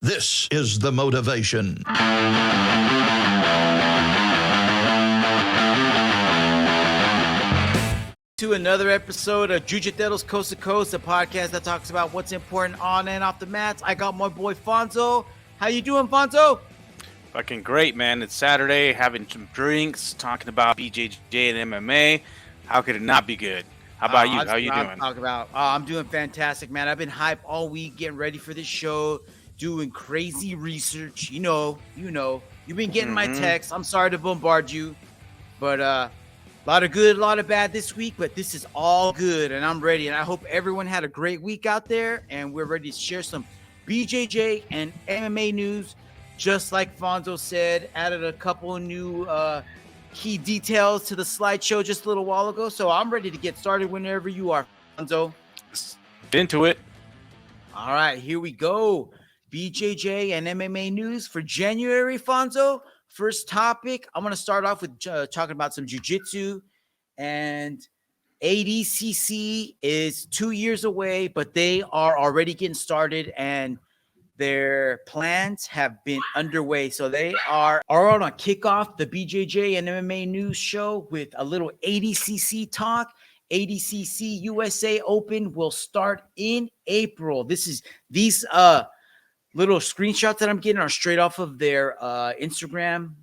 This is the motivation. To another episode of Jiu-Jitsu's Coast to Coast, a podcast that talks about what's important on and off the mats. I got my boy Fonzo. How you doing, Fonzo? Fucking great, man. It's Saturday, having some drinks, talking about BJJ and MMA. How could it not be good? How about you? How you doing? I'm doing fantastic, man. I've been hyped all week, getting ready for this show, doing crazy research. You know. You've been getting my texts. I'm sorry to bombard you, but a lot of good, a lot of bad this week, but this is all good, and I'm ready. And I hope everyone had a great week out there, and we're ready to share some BJJ and MMA news. Just like Fonzo said, added a couple of new key details to the slideshow just a little while ago. So I'm ready to get started whenever you are, Fonzo. Get into it. All right, here we go. BJJ and MMA news for January, Fonzo. First topic, I'm going to start off with talking about some jiu-jitsu, and ADCC is 2 years away, but they are already getting started, and their plans have been underway. So they are on a kickoff the BJJ and MMA news show with a little ADCC talk. ADCC USA Open will start in April. These little screenshots that I'm getting are straight off of their Instagram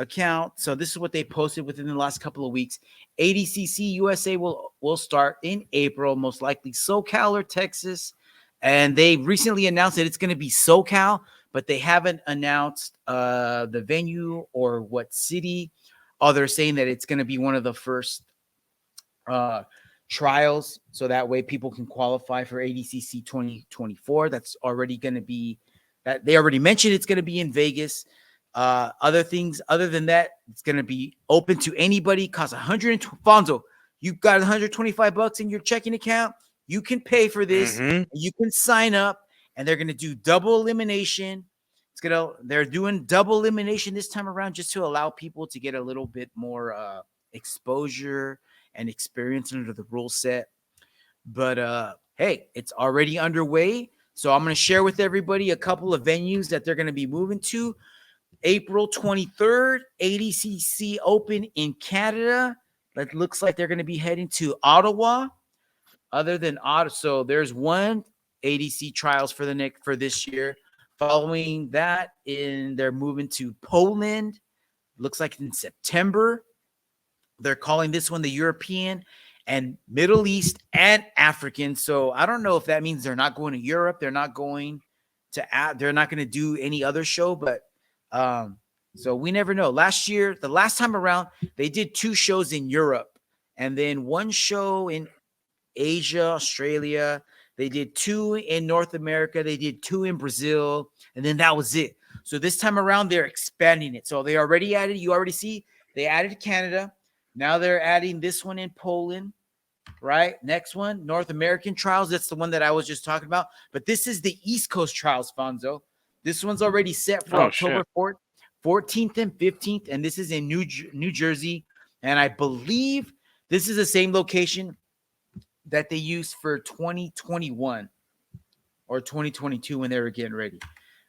account. So this is what they posted within the last couple of weeks. ADCC USA will start in April, most likely SoCal or Texas. And they recently announced that it's going to be SoCal, but they haven't announced the venue or what city. They're saying that it's going to be one of the first trials, so that way people can qualify for ADCC 2024. That's already going to be that they already mentioned it's going to be in Vegas. Other things other than that, it's going to be open to anybody. Costs Fonzo, you got $125 in your checking account. You can pay for this. You can sign up, and they're going to do double elimination. They're doing double elimination this time around just to allow people to get a little bit more exposure and experience under the rule set. But hey, it's already underway. So I'm going to share with everybody a couple of venues that they're going to be moving to. April 23rd, ADCC Open in Canada. It looks like they're going to be heading to Ottawa. Other than Ottawa, so there's one ADC trials for this year. Following that, they're moving to Poland. Looks like in September. They're calling this one the European and Middle East and African. So I don't know if that means they're not going to Europe. They're not going to do any other show, but so we never know. The last time around, they did 2 shows in Europe and then 1 show in Asia, Australia. They did 2 in North America. They did 2 in Brazil, and then that was it. So this time around, they're expanding it. So they already added, they added Canada. Now they're adding this one in Poland, right? Next one, North American trials. That's the one that I was just talking about. But this is the East Coast trials, Fonzo. This one's already set for October 14th and 15th, and this is in New Jersey. And I believe this is the same location that they used for 2021 or 2022 when they were getting ready.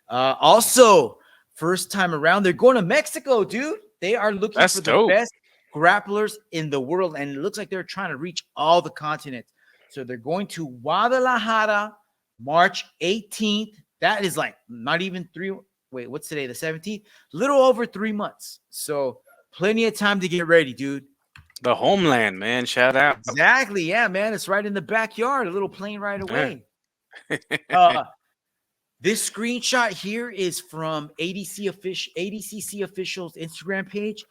Also, first time around, they're going to Mexico, dude. They are looking for the best grapplers in the world, and it looks like they're trying to reach all the continents. So they're going to Guadalajara March 18th. That is like not even what's today, the 17th? Little over 3 months. So plenty of time to get ready, dude. The homeland, man. Shout out. Exactly. Yeah, man. It's right in the backyard. A little plane right away. This screenshot here is from ADCC official's Instagram page.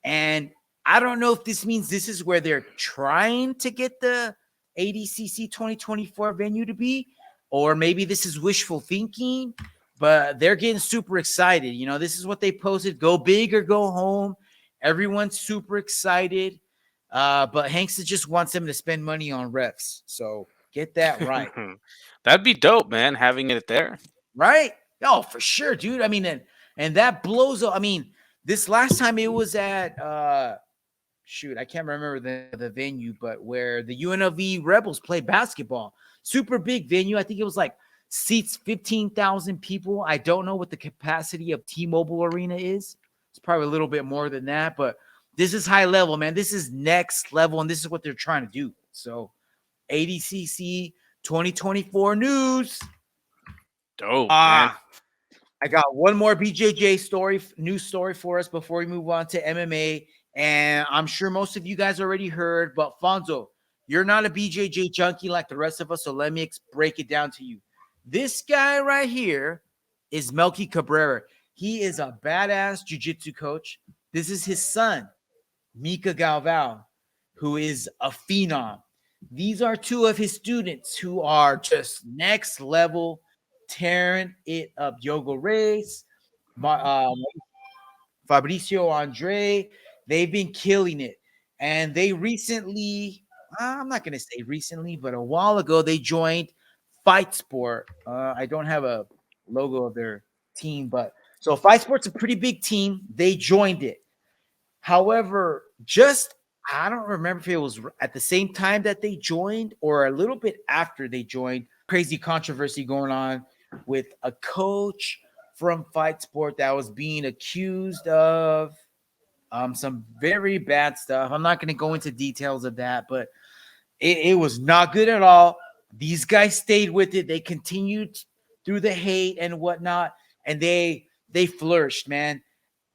And I don't know if this means this is where they're trying to get the ADCC 2024 venue to be, or maybe this is wishful thinking, but they're getting super excited. You know, this is what they posted. Go big or go home. Everyone's super excited. But Hanks just wants them to spend money on refs. So get that right. That'd be dope, man, having it there. Right? Oh, for sure, dude. I mean, and that blows up. I mean, this last time it was at I can't remember the venue, but where the UNLV Rebels play basketball. Super big venue. I think it was like seats 15,000 people. I don't know what the capacity of T-Mobile Arena is. It's probably a little bit more than that, but this is high level, man. This is next level, and this is what they're trying to do. So ADCC 2024 news. Dope, man. I got one more BJJ news story for us before we move on to MMA. And I'm sure most of you guys already heard, but Fonzo, you're not a BJJ junkie like the rest of us, so let me break it down to you. This guy right here is Melky Cabrera. He is a badass jiu-jitsu coach. This is his son, Mika Galvao, who is a phenom. These are two of his students who are just next level, tearing it up. Yogo Reyes, Fabricio Andre, they've been killing it. And they recently, I'm not going to say recently, but a while ago, they joined Fight Sport. I don't have a logo of their team, but so Fight Sport's a pretty big team. They joined it. However, I don't remember if it was at the same time that they joined or a little bit after they joined. Crazy controversy going on with a coach from Fight Sport that was being accused of some very bad stuff. I'm not going to go into details of that, but it was not good at all. These guys stayed with it. They continued through the hate and whatnot, and they flourished, man.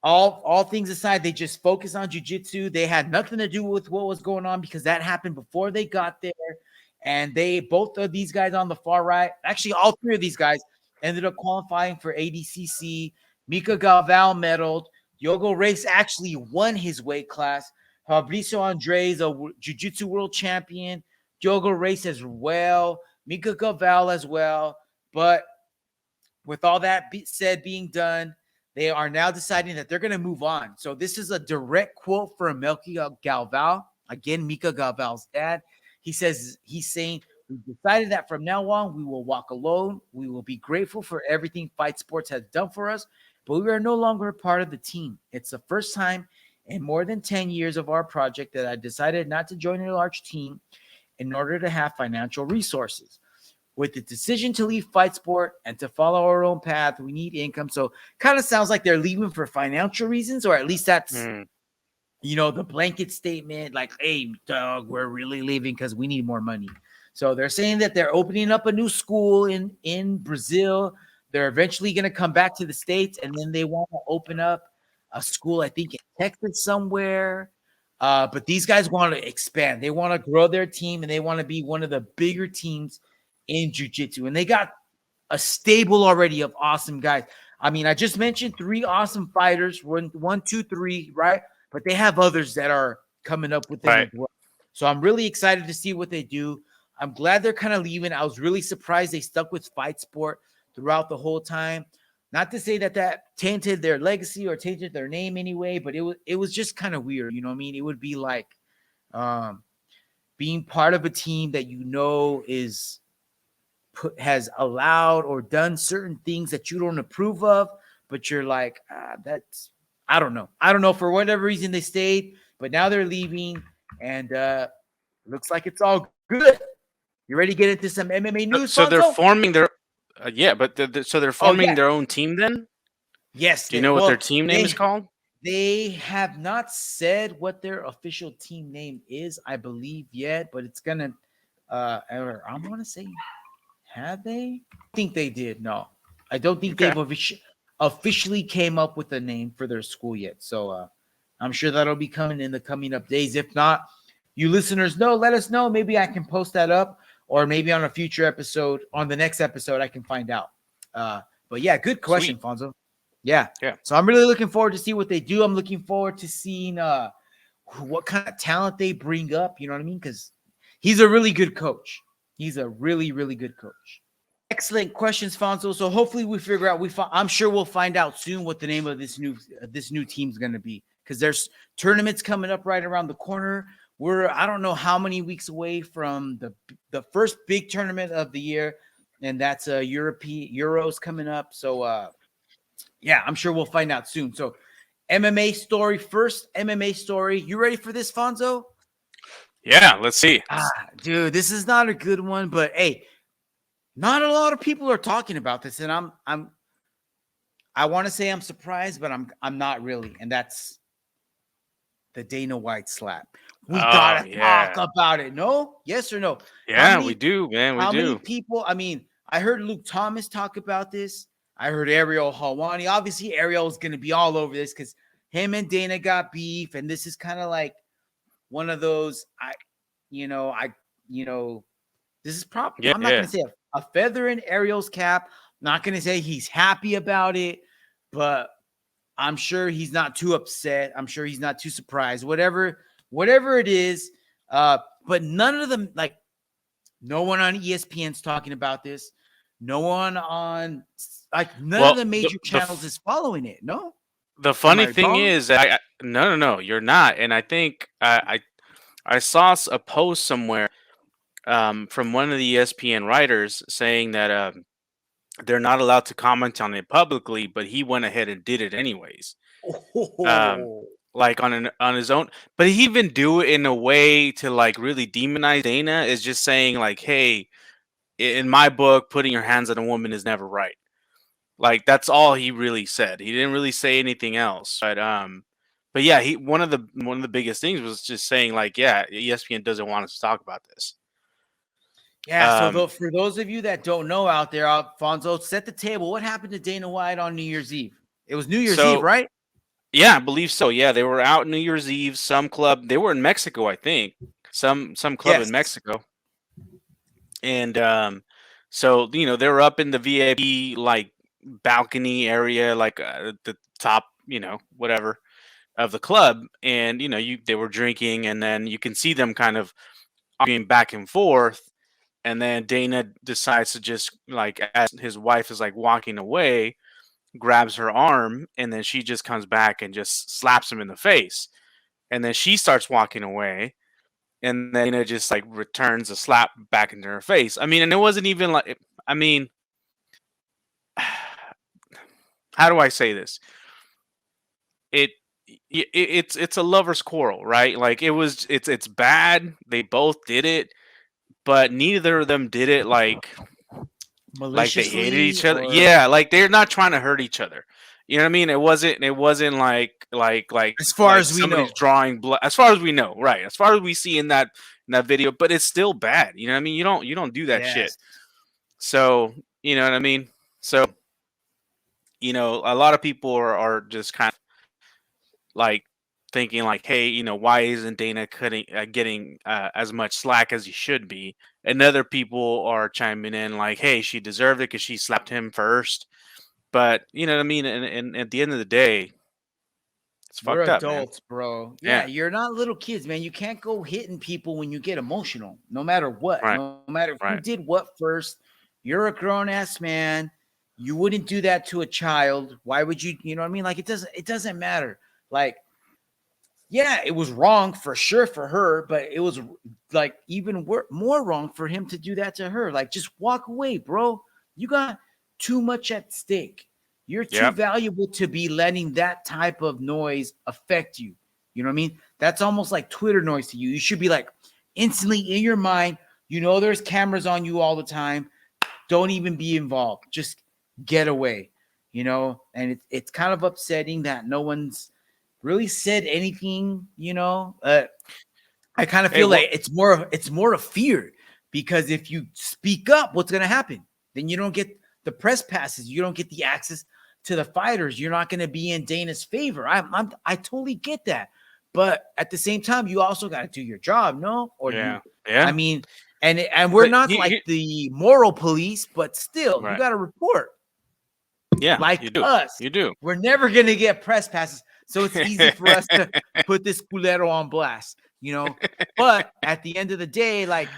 All things aside, they just focused on jiu-jitsu. They had nothing to do with what was going on because that happened before they got there. And both of these guys on the far right, actually all three of these guys ended up qualifying for ADCC. Mika Galvao medaled. Yogo Reyes actually won his weight class. Fabricio Andre is a jiu-jitsu world champion. Yogo Reyes as well. Mika Galvao as well. But with all that being done, they are now deciding that they're going to move on. So this is a direct quote from Melky Galvao. Again, Mika Galvao's dad. He's saying, we've decided that from now on, we will walk alone. We will be grateful for everything Fight Sports has done for us, but we are no longer a part of the team. It's the first time in more than 10 years of our project that I decided not to join a large team in order to have financial resources. With the decision to leave Fight Sport and to follow our own path, we need income. So kind of sounds like they're leaving for financial reasons, or at least that's, the blanket statement, like, hey, dog, we're really leaving because we need more money. So they're saying that they're opening up a new school in Brazil. They're eventually going to come back to the States, and then they want to open up a school, I think, in Texas somewhere. But these guys want to expand. They want to grow their team, and they want to be one of the bigger teams in jiu-jitsu. And they got a stable already of awesome guys. I mean, I just mentioned 3 awesome fighters, 1, 2, 3, right? But they have others that are coming up with them as well. So I'm really excited to see what they do. I'm glad they're kind of leaving. I was really surprised they stuck with Fight Sport throughout the whole time. Not to say that tainted their legacy or tainted their name anyway, but it was just kind of weird. You know what I mean? It would be like being part of a team that has allowed or done certain things that you don't approve of, but you're like, I don't know. For whatever reason they stayed, but now they're leaving, and looks like it's all good. You ready to get into some MMA news? So they're forming their they're forming their own team then? Yes. Do you know what their team name is called? They have not said what their official team name is, I believe, yet, but it's gonna I want to say, have they? I think they did. No, I don't think they've officially came up with a name for their school yet. So I'm sure that'll be coming in the coming up days. If not, you listeners know, let us know. Maybe I can post that up, or maybe on a future episode, on the next episode, I can find out. But yeah, good question, Fonzo. Yeah. So I'm really looking forward to see what they do. I'm looking forward to seeing what kind of talent they bring up. You know what I mean? Because he's a really good coach. He's a really, really good coach. Excellent questions, Fonzo. So hopefully we figure out. I'm sure we'll find out soon what the name of this new team is going to be, because there's tournaments coming up right around the corner. I don't know how many weeks away from the first big tournament of the year, and that's Euros coming up. So yeah, I'm sure we'll find out soon. So MMA story first. MMA story. You ready for this, Fonzo? Yeah, let's see. Dude, this is not a good one, but hey, Not a lot of people are talking about this, and I want to say I'm surprised, but I'm not really, and that's the Dana White slap. We gotta talk about it. No, yes or no? Yeah, we do, man. We how many do. people? I mean, I heard Luke Thomas talk about this. I heard Ariel Helwani. Obviously, Ariel is going to be all over this because him and Dana got beef, and this is kind of like one of those. This is probably. I'm not going to say a feather in Ariel's cap. I'm not going to say he's happy about it, but I'm sure he's not too upset. I'm sure he's not too surprised. Whatever it is. But none of them, like, no one on ESPN's talking about this. No one on, like, none of the major channels is following it. No. The funny thing is that no, you're not. And I think I saw a post somewhere from one of the ESPN writers saying that they're not allowed to comment on it publicly, but he went ahead and did it anyways. Like on his own, but he even do it in a way to like really demonize Dana, is just saying like, hey, in my book, putting your hands on a woman is never right. Like that's all he really said. He didn't really say anything else. But yeah, one of the biggest things was just saying like, yeah, ESPN doesn't want us to talk about this. Yeah, so for those of you that don't know out there, Alfonso, set the table. What happened to Dana White on New Year's Eve? It was New Year's Eve, right? Yeah, I believe so. Yeah, they were out New Year's Eve. Some club. They were in Mexico, I think. Some club in Mexico. And so they were up in the VIP like balcony area, like the top, whatever of the club, and they were drinking, and then you can see them kind of arguing back and forth. And then Dana decides to just like, as his wife is like walking away, grabs her arm, and then she just comes back and just slaps him in the face. And then she starts walking away, and then Dana just like returns a slap back into her face. I mean, and it wasn't even like, I mean, how do I say this? It's a lover's quarrel, right? Like it's bad. They both did it, but neither of them did it like they hated each other. Yeah, like they're not trying to hurt each other. You know what I mean? It wasn't like as far as we know, drawing blood. As far as we know, right? As far as we see in that video, but it's still bad. You know what I mean? You don't do that shit. So you know what I mean? So a lot of people are just kind of like thinking like, hey, why isn't Dana getting as much slack as he should be? And other people are chiming in like, hey, she deserved it because she slapped him first. But you know what I mean? And at the end of the day, it's fucked up, adults, man. Bro. Yeah, you're not little kids, man. You can't go hitting people when you get emotional, no matter what. Right. No matter who did what first. You're a grown-ass man. You wouldn't do that to a child. Why would you? You know what I mean? Like, it doesn't matter. Like, yeah, it was wrong for sure for her, but it was like even more wrong for him to do that to her. Like, just walk away, bro. You got too much at stake. You're too valuable to be letting that type of noise affect you. You know what I mean? That's almost like Twitter noise to you. You should be like instantly in your mind. There's cameras on you all the time. Don't even be involved. Just get away. And it's kind of upsetting that no one's really said anything. I kind of feel like it's more of fear, because if you speak up, what's gonna happen? Then you don't get the press passes. You don't get the access to the fighters. You're not going to be in Dana's favor. I totally get that. But at the same time, you also got to do your job, no? I mean, and we're not like the moral police, but still, you got to report. Yeah, like you do. Us. You do. We're never going to get press passes. So it's easy for us to put this culero on blast, But at the end of the day, like,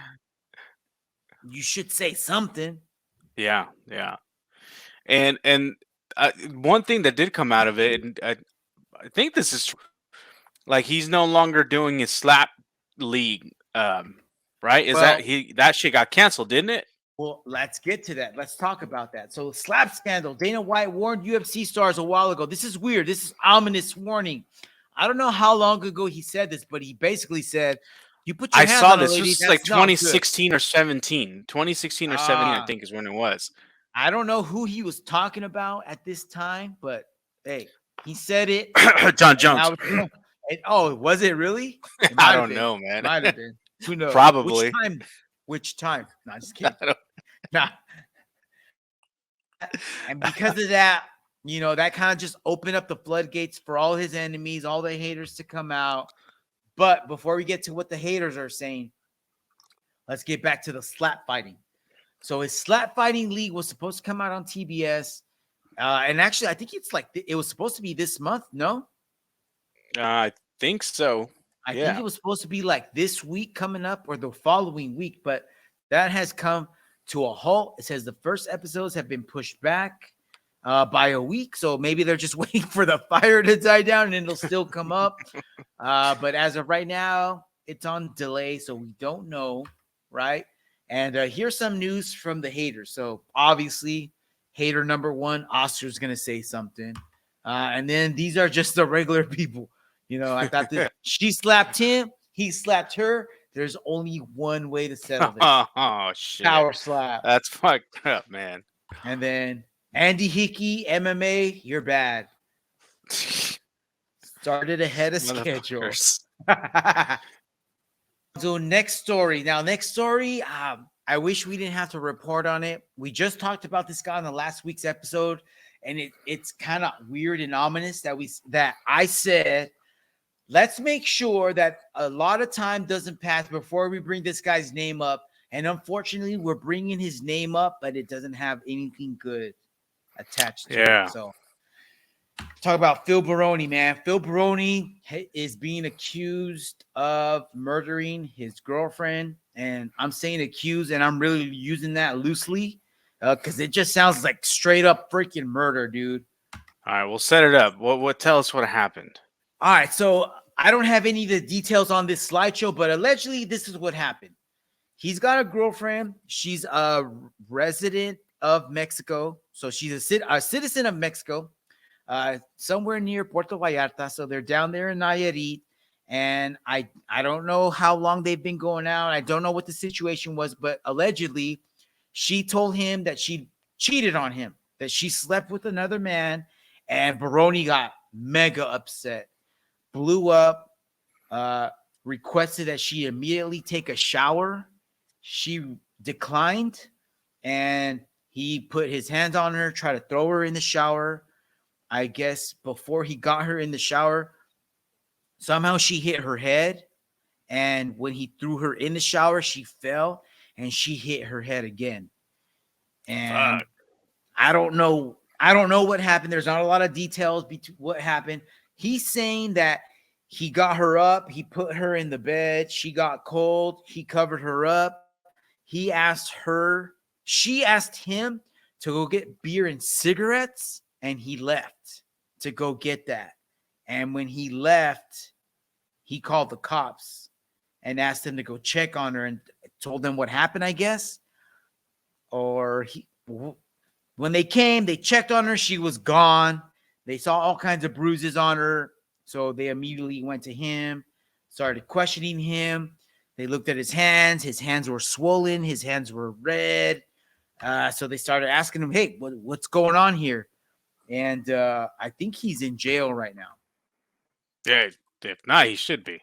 you should say something. Yeah. And one thing that did come out of it, and I think this is true, like he's no longer doing his slap league, right? That shit got canceled, didn't it? Well, let's get to that. Let's talk about that. So, slap scandal. Dana White warned UFC stars a while ago. This is weird. This is ominous warning. I don't know how long ago he said this, but he basically said, You put your I hands saw on a this. lady, This was like that's not good. 2016 or 17. 2016 or 17, I Ah, think, is when it was. I don't know who he was talking about at this time, but hey, he said it. John And Jones. now was it really? It I might have don't been. know, man. Might have been. Who knows? Probably. Which time? Not just kidding. I don't- Nah. And because of that, that kind of just opened up the floodgates for all his enemies, all the haters to come out. But before we get to what the haters are saying, let's get back to the slap fighting. So his slap fighting league was supposed to come out on TBS. And actually, I think it was supposed to be this month. No, I think so. I think it was supposed to be like this week coming up or the following week, but that has come to a halt. It says the first episodes have been pushed back by a week. So maybe they're just waiting for the fire to die down and it'll still come up. But as of right now, it's on delay. So we don't know. Right. And here's some news from the haters. So obviously, hater number one, Oscar's going to say something. And then these are just the regular people. I thought this, she slapped him, he slapped her. There's only one way to settle this. Oh, shit. Power slap. That's fucked up, man. And then Andy Hickey, MMA, you're bad. Started ahead of schedule. So next story. Now, I wish we didn't have to report on it. We just talked about this guy on the last week's episode, and it's kind of weird and ominous that I said, let's make sure that a lot of time doesn't pass before we bring this guy's name up. And unfortunately, we're bringing his name up, but it doesn't have anything good attached to it. So talk about Phil Baroni, man. Phil Baroni is being accused of murdering his girlfriend. And I'm saying accused, and I'm really using that loosely because it just sounds like straight up freaking murder, dude. All right, we'll set it up. What tell us what happened. All right, so I don't have any of the details on this slideshow, but allegedly this is what happened. He's got a girlfriend. She's a resident of Mexico. So she's a citizen of Mexico, somewhere near Puerto Vallarta. So they're down there in Nayarit. And I don't know how long they've been going out. I don't know what the situation was, but allegedly she told him that she cheated on him, that she slept with another man, and Baroni got mega upset, blew up, requested that she immediately take a shower. She declined, and he put his hands on her, tried to throw her in the shower. I guess before he got her in the shower, somehow she hit her head, and when he threw her in the shower, she fell, and she hit her head again. And I don't know what happened. There's not a lot of details between what happened. He's saying that he got her up, he put her in the bed, she got cold, he covered her up. She asked him to go get beer and cigarettes, and he left to go get that. And when he left, he called the cops and asked them to go check on her and told them what happened, I guess. Or when they came, they checked on her. She was gone. They saw all kinds of bruises on her. So they immediately went to him, started questioning him. They looked at his hands. His hands were swollen. His hands were red. So they started asking him, hey, what's going on here? And I think he's in jail right now. Yeah, if not, he should be.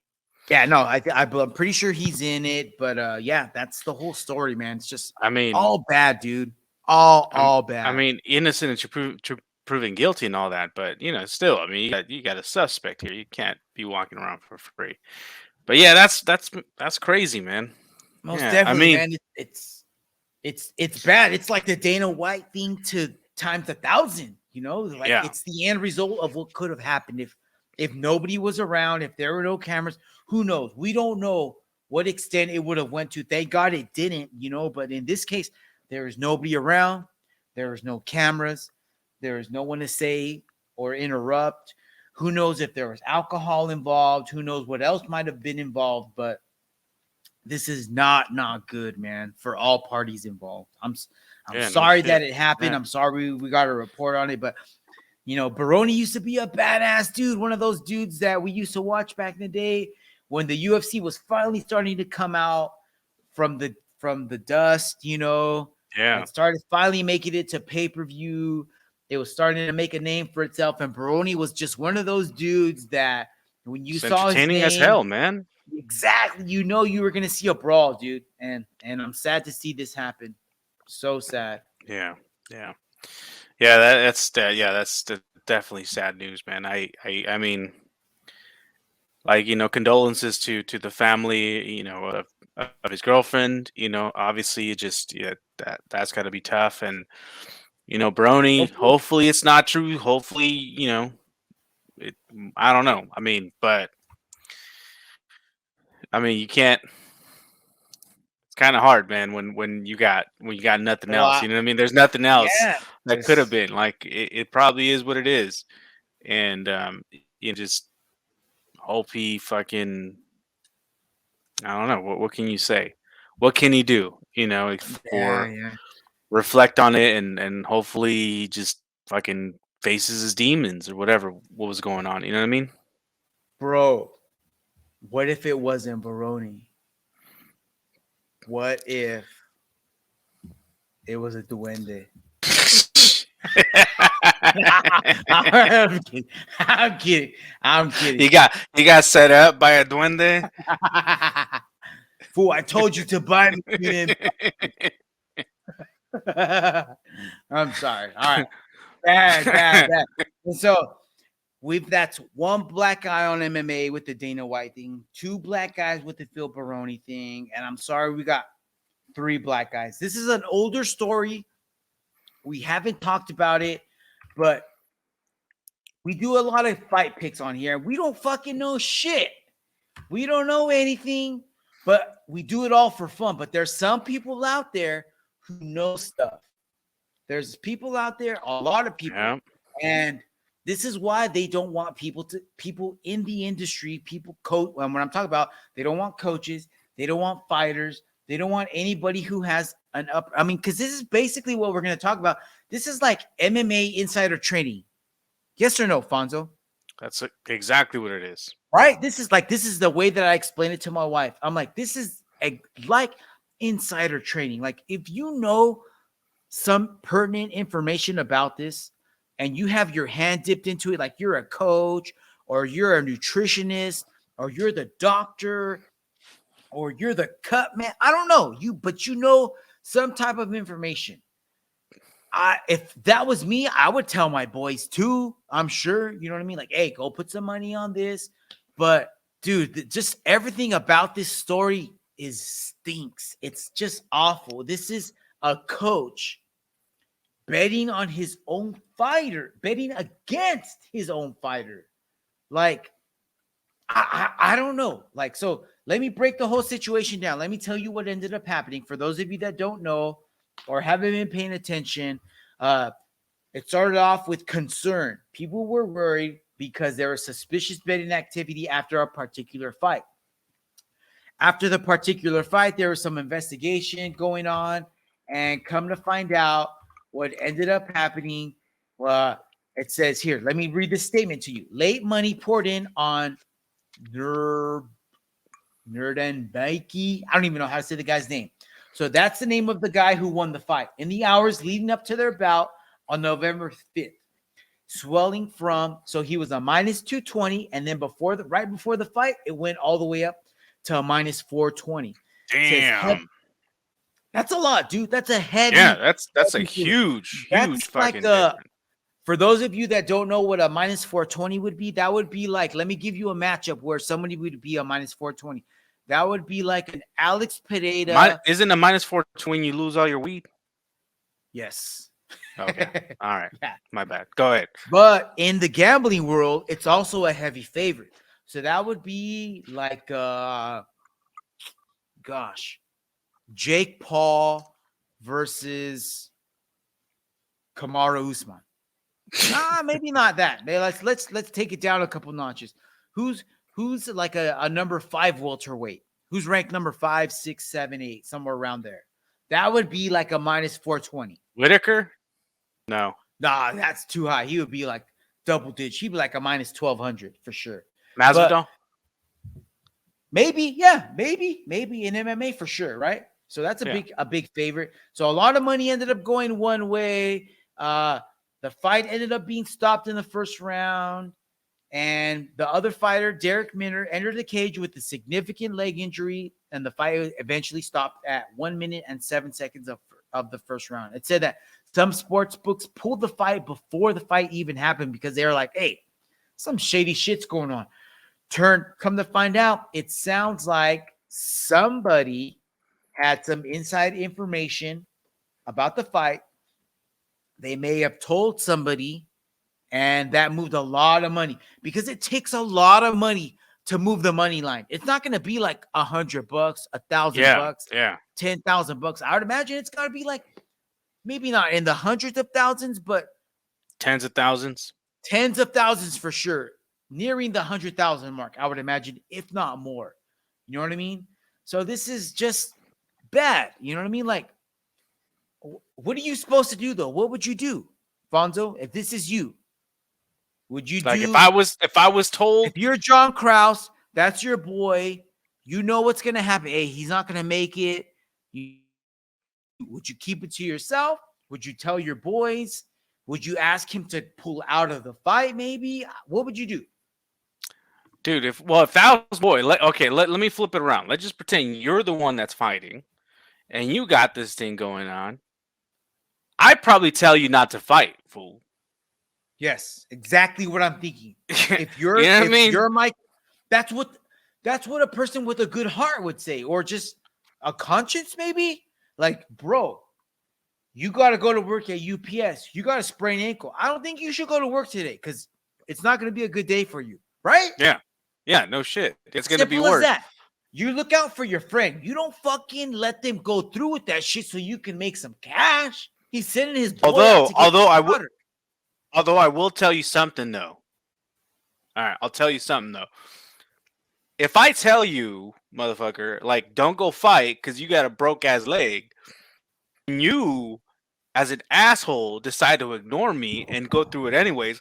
Yeah, no, I'm pretty sure he's in it. But yeah, that's the whole story, man. It's just, all bad, dude. All bad. I mean, innocent until proven guilty and all that, but still, I mean, you got a suspect here. You can't be walking around for free. But yeah, that's crazy, man. Most definitely, man. It's bad. It's like the Dana White thing to times 1,000. It's the end result of what could have happened if nobody was around, if there were no cameras. Who knows? We don't know what extent it would have went to. Thank God it didn't. But in this case, there is nobody around. There is no cameras. There is no one to say or interrupt. Who knows if there was alcohol involved? Who knows what else might have been involved? But this is not good, man, for all parties involved. I'm sorry that it happened. Yeah. I'm sorry we got a report on it. But, Baroni used to be a badass dude, one of those dudes that we used to watch back in the day when the UFC was finally starting to come out from the dust, Yeah. it started finally making it to pay-per-view. It was starting to make a name for itself, and Baroni was just one of those dudes that when you It's saw his entertaining name, as hell, man. exactly, you were going to see a brawl, dude. And I'm sad to see this happen. So sad. Yeah. That's definitely sad news, man. I mean, like, condolences to the family, of his girlfriend. Obviously, it just that's got to be tough. And Brony, hopefully it's not true. Hopefully, it. I don't know. I mean, but I mean, you can't. It's kind of hard, man. When you got nothing else. You know what I mean? There's nothing else Yeah, that could have been. Like it probably is what it is, and you just hope he fucking. I don't know. What can you say? What can he do? yeah. Reflect on it and hopefully he just fucking faces his demons or whatever. What was going on? You know what I mean? Bro, what if it wasn't Baroni? What if it was a duende? I'm kidding. He got set up by a duende. Fool, I told you to buy me. I'm sorry. All right. Bad. And so that's one black guy on MMA with the Dana White thing, two black guys with the Phil Baroni thing, and I'm sorry we got three black guys. This is an older story. We haven't talked about it, but we do a lot of fight picks on here. We don't fucking know shit. We don't know anything, but we do it all for fun. But there's some people out there who know stuff. There's people out there, a lot of people, Yeah. and this is why they don't want people in the industry, coach. When I'm talking about, they don't want coaches, they don't want fighters, they don't want anybody who has an up. I mean, because this is basically what we're going to talk about. This is like MMA insider training. Yes or no, Fonzo? That's exactly what it is. Right? This is the way that I explain it to my wife. I'm like, this is like insider training. Like, if you know some pertinent information about this and you have your hand dipped into it, like you're a coach or you're a nutritionist or you're the doctor or you're the cut man, I don't know but you know some type of information. If that was me, I would tell my boys too. I'm sure, you know what I mean? Like, hey, go put some money on this. But dude, just everything about this story stinks. It's just awful. This is a coach betting on his own fighter, betting against his own fighter. Like, I don't know. Like, so let me break the whole situation down. Let me tell you what ended up happening. For those of you that don't know or haven't been paying attention, it started off with concern. People were worried because there was suspicious betting activity after a particular fight. After the particular fight, there was some investigation going on, and come to find out what ended up happening. It says here, let me read this statement to you. Late money poured in on Nerdenbaiki. I don't even know how to say the guy's name. So that's the name of the guy who won the fight. In the hours leading up to their bout on November 5th, swelling from, so he was a minus 220, and then right before the fight, it went all the way up to a minus 420. Damn. That's a lot, dude. That's a heavy. Yeah, that's a huge fucking difference. For those of you that don't know what a minus 420 would be, that would be like, let me give you a matchup where somebody would be a minus 420. That would be like an Alex Pereira. Isn't a minus 420 when you lose all your weed? Yes. Okay. All right. Yeah. My bad. Go ahead. But in the gambling world, it's also a heavy favorite. So that would be like, Jake Paul versus Kamaru Usman. Maybe not that. Let's take it down a couple notches. Who's like a number 5 welterweight? Who's ranked number 5, 6, 7, 8, somewhere around there? That would be like a minus 420. Whitaker? No. Nah, that's too high. He would be like double digit. He'd be like a minus 1200 for sure. Masvidal? Maybe, yeah, maybe in MMA for sure, right? So that's a big favorite. So a lot of money ended up going one way. The fight ended up being stopped in the first round, and the other fighter, Derek Minner, entered the cage with a significant leg injury, and the fight eventually stopped at 1 minute and 7 seconds of the first round. It said that some sports books pulled the fight before the fight even happened because they were like, "Hey, some shady shit's going on." Come to find out, it sounds like somebody had some inside information about the fight. They may have told somebody, and that moved a lot of money because it takes a lot of money to move the money line. It's not going to be like $100, $1,000, $10,000. I would imagine it's got to be like maybe not in the hundreds of thousands, but tens of thousands for sure. Nearing the 100,000 mark, I would imagine, if not more. You know what I mean? So this is just bad. You know what I mean? Like, what are you supposed to do though? What would you do, Fonzo? If this is you, would you like do? If I was told, if you're John Krause, that's your boy. You know what's gonna happen. Hey, he's not gonna make it. Would you keep it to yourself? Would you tell your boys? Would you ask him to pull out of the fight? Maybe. What would you do? Dude, if that was boy, let me flip it around. Let's just pretend you're the one that's fighting and you got this thing going on. I'd probably tell you not to fight, fool. Yes, exactly what I'm thinking. If you're, you know what I mean? You're Mike, that's what a person with a good heart would say, or just a conscience, maybe. Like, bro, you got to go to work at UPS. You got a sprained ankle. I don't think you should go to work today because it's not going to be a good day for you, right? Yeah, no shit. It's going to be Simple as worse. that. You look out for your friend. You don't fucking let them go through with that shit so you can make some cash. He's sending his boy although I will tell you something though. All right, I'll tell you something though. If I tell you, motherfucker, like don't go fight because you got a broke ass leg, and you, as an asshole, decide to ignore me and go through it anyways,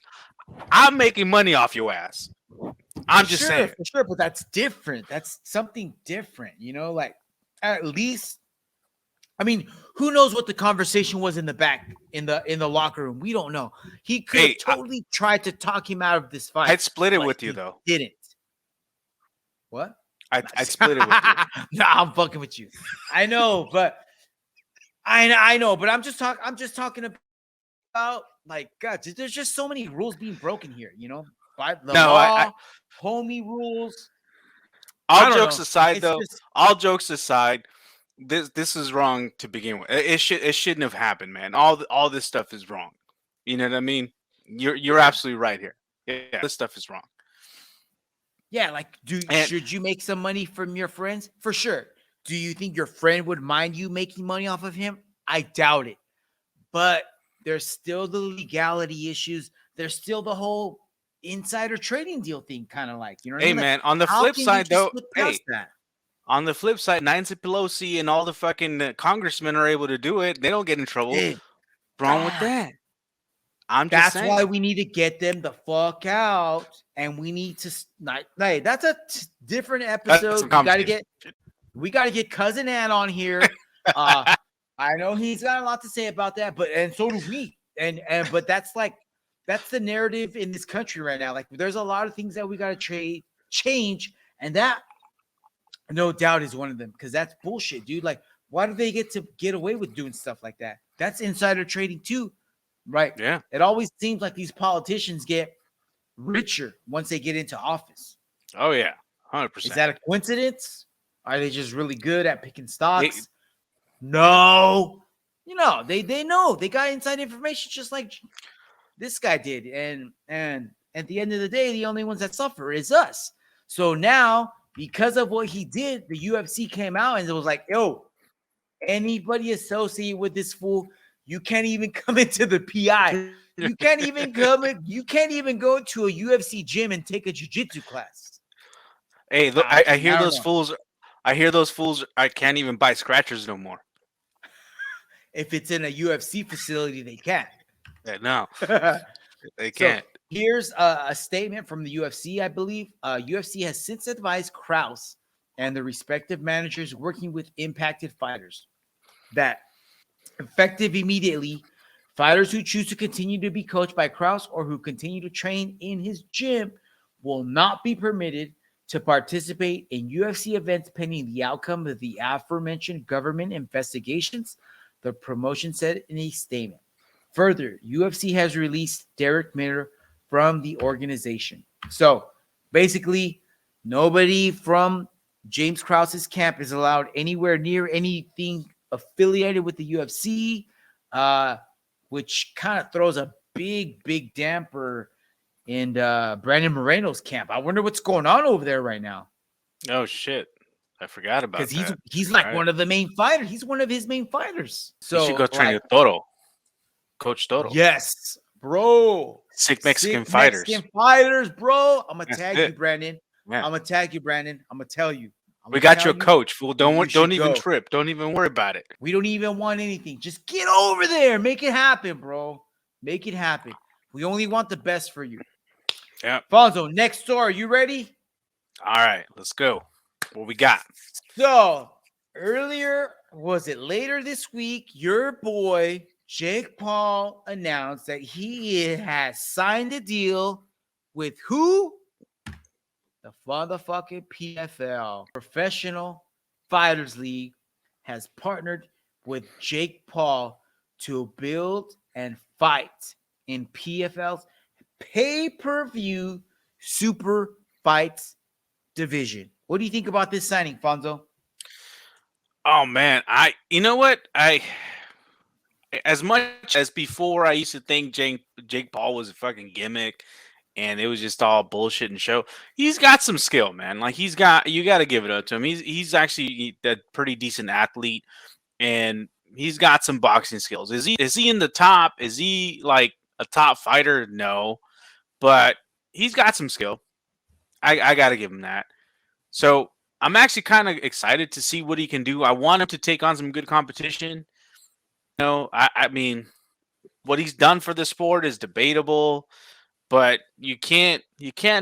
I'm making money off your ass. I'm just saying. For sure, but that's different. That's something different, you know, like at least, I mean, who knows what the conversation was in the back, in the locker room? We don't know. He could have totally tried to talk him out of this fight. I'd split it with you though. Didn't. What? I'd split it with you. Nah, I'm fucking with you. I know, but I know, but I'm just talking about like, God, there's just so many rules being broken here, you know? By the law, homie rules. All jokes aside, all jokes aside, this is wrong to begin with. It shouldn't have happened, man. All this stuff is wrong. You know what I mean? You're absolutely right here. Yeah, this stuff is wrong. Yeah, like, should you make some money from your friends? For sure. Do you think your friend would mind you making money off of him? I doubt it. But there's still the legality issues. There's still the whole insider trading deal thing, kind of like, you know what I mean? Man, on the flip side though, on the flip side, Nancy Pelosi and all the fucking congressmen are able to do it. They don't get in trouble. Wrong with that? That's why we need to get them the fuck out, and we need to. Hey, that's a different episode. We got to get Cousin Ann on here. I know he's got a lot to say about that, and so do we. But that's the narrative in this country right now. Like, there's a lot of things that we got to change, and that, no doubt, is one of them, because that's bullshit, dude. Like, why do they get away with doing stuff like that? That's insider trading too. Right. Yeah. It always seems like these politicians get richer once they get into office. Oh yeah, 100%. Is that a coincidence? Are they just really good at picking stocks? No. You know, they know. They got inside information just like this guy did. And at the end of the day, the only ones that suffer is us. So now, because of what he did, the UFC came out and it was like, yo, anybody associated with this fool, you can't even come into the PI. You can't even go to a UFC gym and take a jiu-jitsu class. Hey, look, I hear those fools. I hear those fools. I can't even buy scratchers no more. If it's in a UFC facility, they can. Yeah, no, they can't. So here's a statement from the UFC, I believe. UFC has since advised Krause and the respective managers working with impacted fighters. That effective immediately, fighters who choose to continue to be coached by Krause or who continue to train in his gym will not be permitted to participate in UFC events pending the outcome of the aforementioned government investigations, the promotion said in a statement. Further, UFC has released Derek Miller from the organization. So basically, nobody from James Krause's camp is allowed anywhere near anything affiliated with the UFC, which kind of throws a big damper in Brandon Moreno's camp. I wonder what's going on over there right now. Oh shit, I forgot about that. Because he's like one of the main fighters. He's one of his main fighters. So you should go train with Toro, Coach Toro. Yes, bro. Sick Mexican fighters. Mexican fighters, bro. I'm gonna tag you, Brandon. Yeah. I'm gonna tag you, Brandon. I'm gonna tell you. We got your coach, fool. Don't even trip. Don't even worry about it. We don't even want anything. Just get over there. Make it happen, bro. Make it happen. We only want the best for you. Yeah. Fonzo, next story. You ready? All right, let's go. What we got? So later this week, your boy Jake Paul announced that he has signed a deal with who? The motherfucking PFL, Professional Fighters League, has partnered with Jake Paul to build and fight in PFL's pay-per-view super fights division. What do you think about this signing, Fonzo? Oh man, you know what? As much as before I used to think Jake Paul was a fucking gimmick and it was just all bullshit and show. He's got some skill, man. Like you got to give it up to him. He's actually a pretty decent athlete and he's got some boxing skills. Is he in the top? Is he like a top fighter? No. But he's got some skill. I got to give him that. So I'm actually kind of excited to see what he can do. I want him to take on some good competition. You know, I mean, what he's done for the sport is debatable, but you can't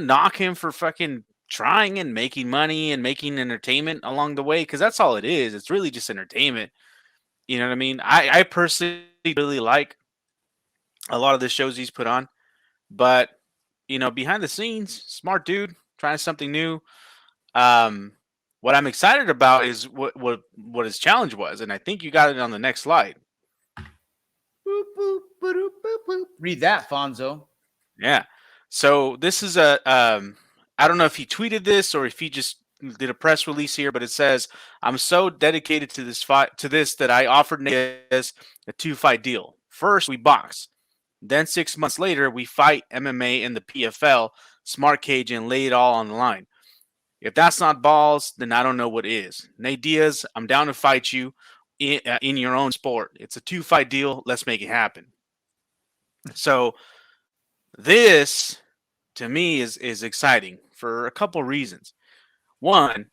knock him for fucking trying and making money and making entertainment along the way, because that's all it is. It's really just entertainment. You know what I mean? I personally really like a lot of the shows he's put on, but you know, behind the scenes, smart dude, trying something new. What I'm excited about is what his challenge was, and I think you got it on the next slide. Boop, boop, boop, boop, boop. Read that, Fonzo. Yeah. So this is I don't know if he tweeted this or if he just did a press release here, but it says, "I'm so dedicated to this that I offered NEWZ a 2-fight deal. First, we box. Then 6 months later, we fight MMA in the PFL, smart cage, and lay it all on the line. If that's not balls, then I don't know what is. NEWZ, I'm down to fight you in your own sport. It's a 2-fight deal. Let's make it happen." So this, to me, is exciting for a couple reasons. One,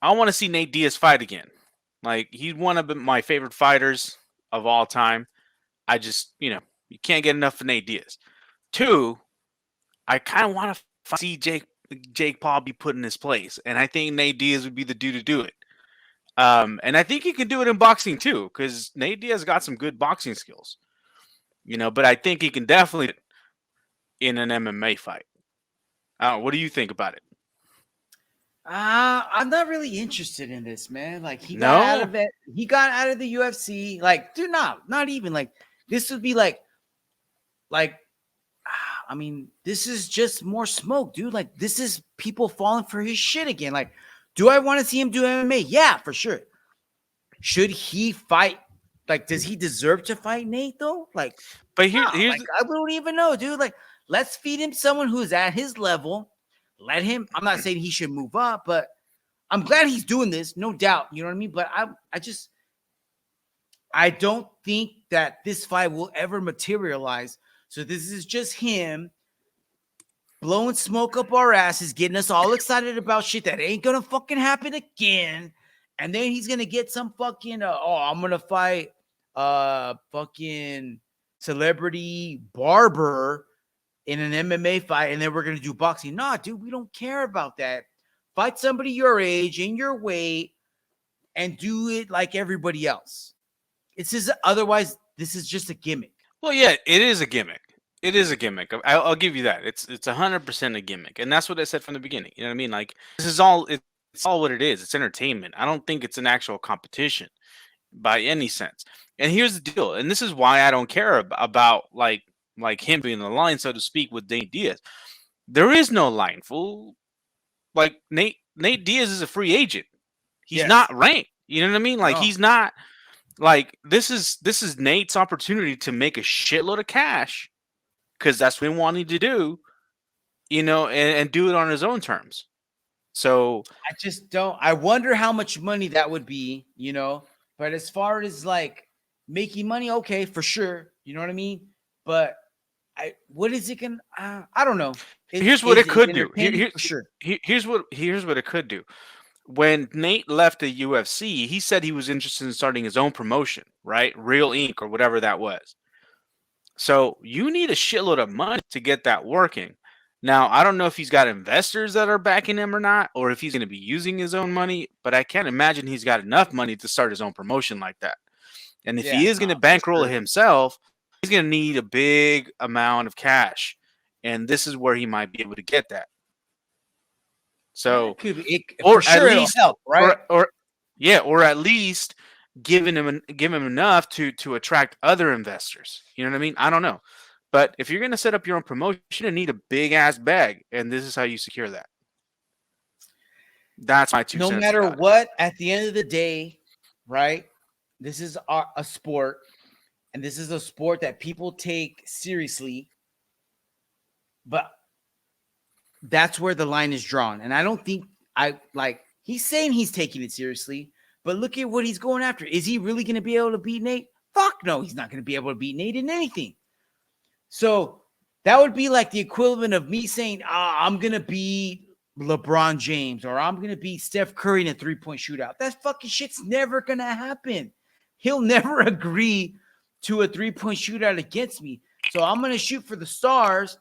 I want to see Nate Diaz fight again. Like, he's one of my favorite fighters of all time. I just, you can't get enough of Nate Diaz. Two, I kind of want to see Jake Paul be put in his place, and I think Nate Diaz would be the dude to do it. And I think he can do it in boxing too, because Nate Diaz got some good boxing skills. But I think he can definitely do it in an MMA fight. What do you think about it? I'm not really interested in this, man. Like, he got out of it. He got out of the UFC. Like, dude, not even like this would be like, I mean, this is just more smoke, dude. Like, this is people falling for his shit again. Like, do I want to see him do MMA? Yeah, for sure. Should he fight? Like, does he deserve to fight Nate though? Like, but here's I don't even know, dude. Like, let's feed him someone who's at his level. Let him. I'm not saying he should move up, but I'm glad he's doing this, no doubt. You know what I mean? But I don't think that this fight will ever materialize. So this is just him blowing smoke up our asses, getting us all excited about shit that ain't gonna fucking happen again. And then he's gonna get some fucking I'm gonna fight fucking celebrity barber in an MMA fight, and then we're gonna do boxing. Nah, dude, we don't care about that. Fight somebody your age, in your weight, and do it like everybody else. Otherwise, this is just a gimmick. Well, yeah, it is a gimmick. It is a gimmick. I'll give you that. It's 100% a gimmick, and that's what I said from the beginning. You know what I mean? Like this is all. It's all what it is. It's entertainment. I don't think it's an actual competition by any sense. And here's the deal. And this is why I don't care about like him being the line, so to speak, with Nate Diaz. There is no line, fool. Like Nate Diaz is a free agent. He's not ranked. You know what I mean? Like he's not. Like this is Nate's opportunity to make a shitload of cash because that's what he wanted to do, you know, and do it on his own terms. So I just don't. I wonder how much money that would be, you know. But as far as like making money, okay, for sure, you know what I mean. But what is it gonna? I don't know. Here's what it could do. Here's what it could do. When Nate left the UFC, he said he was interested in starting his own promotion, right? Real Inc. or whatever that was. So you need a shitload of money to get that working. Now, I don't know if he's got investors that are backing him or not, or if he's going to be using his own money, but I can't imagine he's got enough money to start his own promotion like that. And if he is going to bankroll it himself, he's going to need a big amount of cash. And this is where he might be able to get that. So, or sure at least help, right? Or at least give him enough to attract other investors. You know what I mean? I don't know, but if you're going to set up your own promotion, you need a big ass bag, and this is how you secure that. That's my 2 cents. No matter what, at the end of the day, right? This is a sport, and this is a sport that people take seriously, but that's where the line is drawn. And I don't think he's saying he's taking it seriously, but look at what he's going after. Is he really going to be able to beat Nate? Fuck no, he's not going to be able to beat Nate in anything. So that would be like the equivalent of me saying, I'm going to beat LeBron James or I'm going to beat Steph Curry in a 3-point shootout. That fucking shit's never going to happen. He'll never agree to a 3-point shootout against me. So I'm going to shoot for the stars.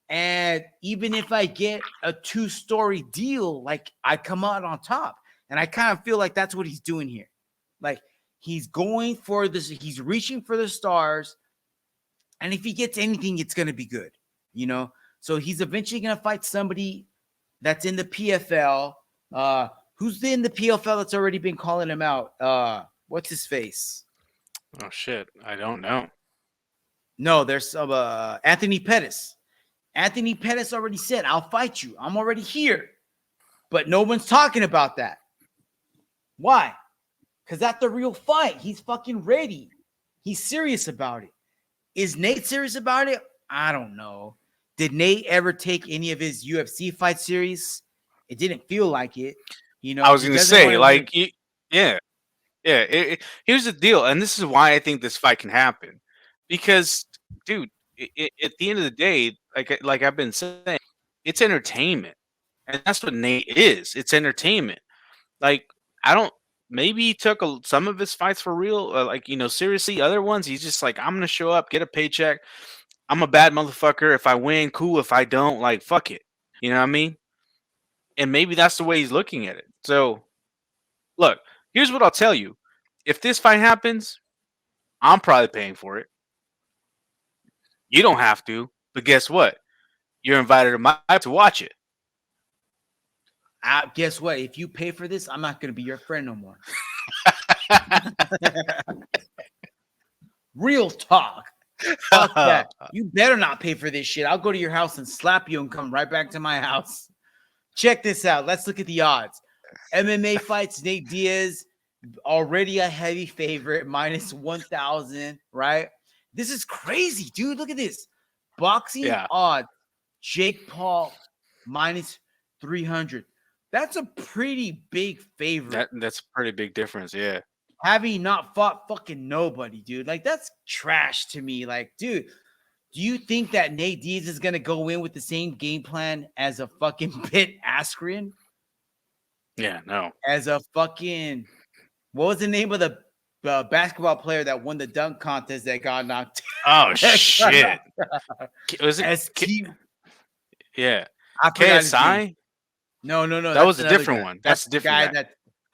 And even if I get a 2-story deal, like I come out on top. And I kind of feel like that's what he's doing here. Like he's going for this, he's reaching for the stars. And if he gets anything, it's going to be good, you know? So he's eventually going to fight somebody that's in the PFL. Who's in the PFL that's already been calling him out? What's his face? Oh, shit. I don't know. No, there's Anthony Pettis. Anthony Pettis already said, I'll fight you. I'm already here. But no one's talking about that. Why? Because that's the real fight. He's fucking ready. He's serious about it. Is Nate serious about it? I don't know. Did Nate ever take any of his UFC fight series? It didn't feel like it. You know, I was going to say, like, yeah. Here's the deal. And this is why I think this fight can happen. Because, dude, at the end of the day, like I've been saying, it's entertainment, and that's what Nate is. It's entertainment. Like maybe he took some of his fights for real, like seriously. Other ones, he's just like, I'm gonna show up, get a paycheck. I'm a bad motherfucker. If I win, cool. If I don't, like, fuck it. You know what I mean? And maybe that's the way he's looking at it. So, look, here's what I'll tell you: if this fight happens, I'm probably paying for it. You don't have to, but guess what? You're invited to watch it. Guess what? If you pay for this, I'm not going to be your friend no more. Real talk. Fuck that. You better not pay for this shit. I'll go to your house and slap you and come right back to my house. Check this out. Let's look at the odds. MMA fights, Nate Diaz, already a heavy favorite, minus 1,000, right? This is crazy, dude. Look at this. Boxing odds, Jake Paul, minus 300. That's a pretty big favorite. That's a pretty big difference, yeah. Having not fought fucking nobody, dude. Like, that's trash to me. Like, dude, do you think that Nate Diaz is going to go in with the same game plan as a fucking Ben Askren? Yeah, no. As a fucking, what was the name of the basketball player that won the dunk contest that got knocked out? Oh, shit. Was it? ST? Yeah. KSI? No. That was a different one. That's a different guy.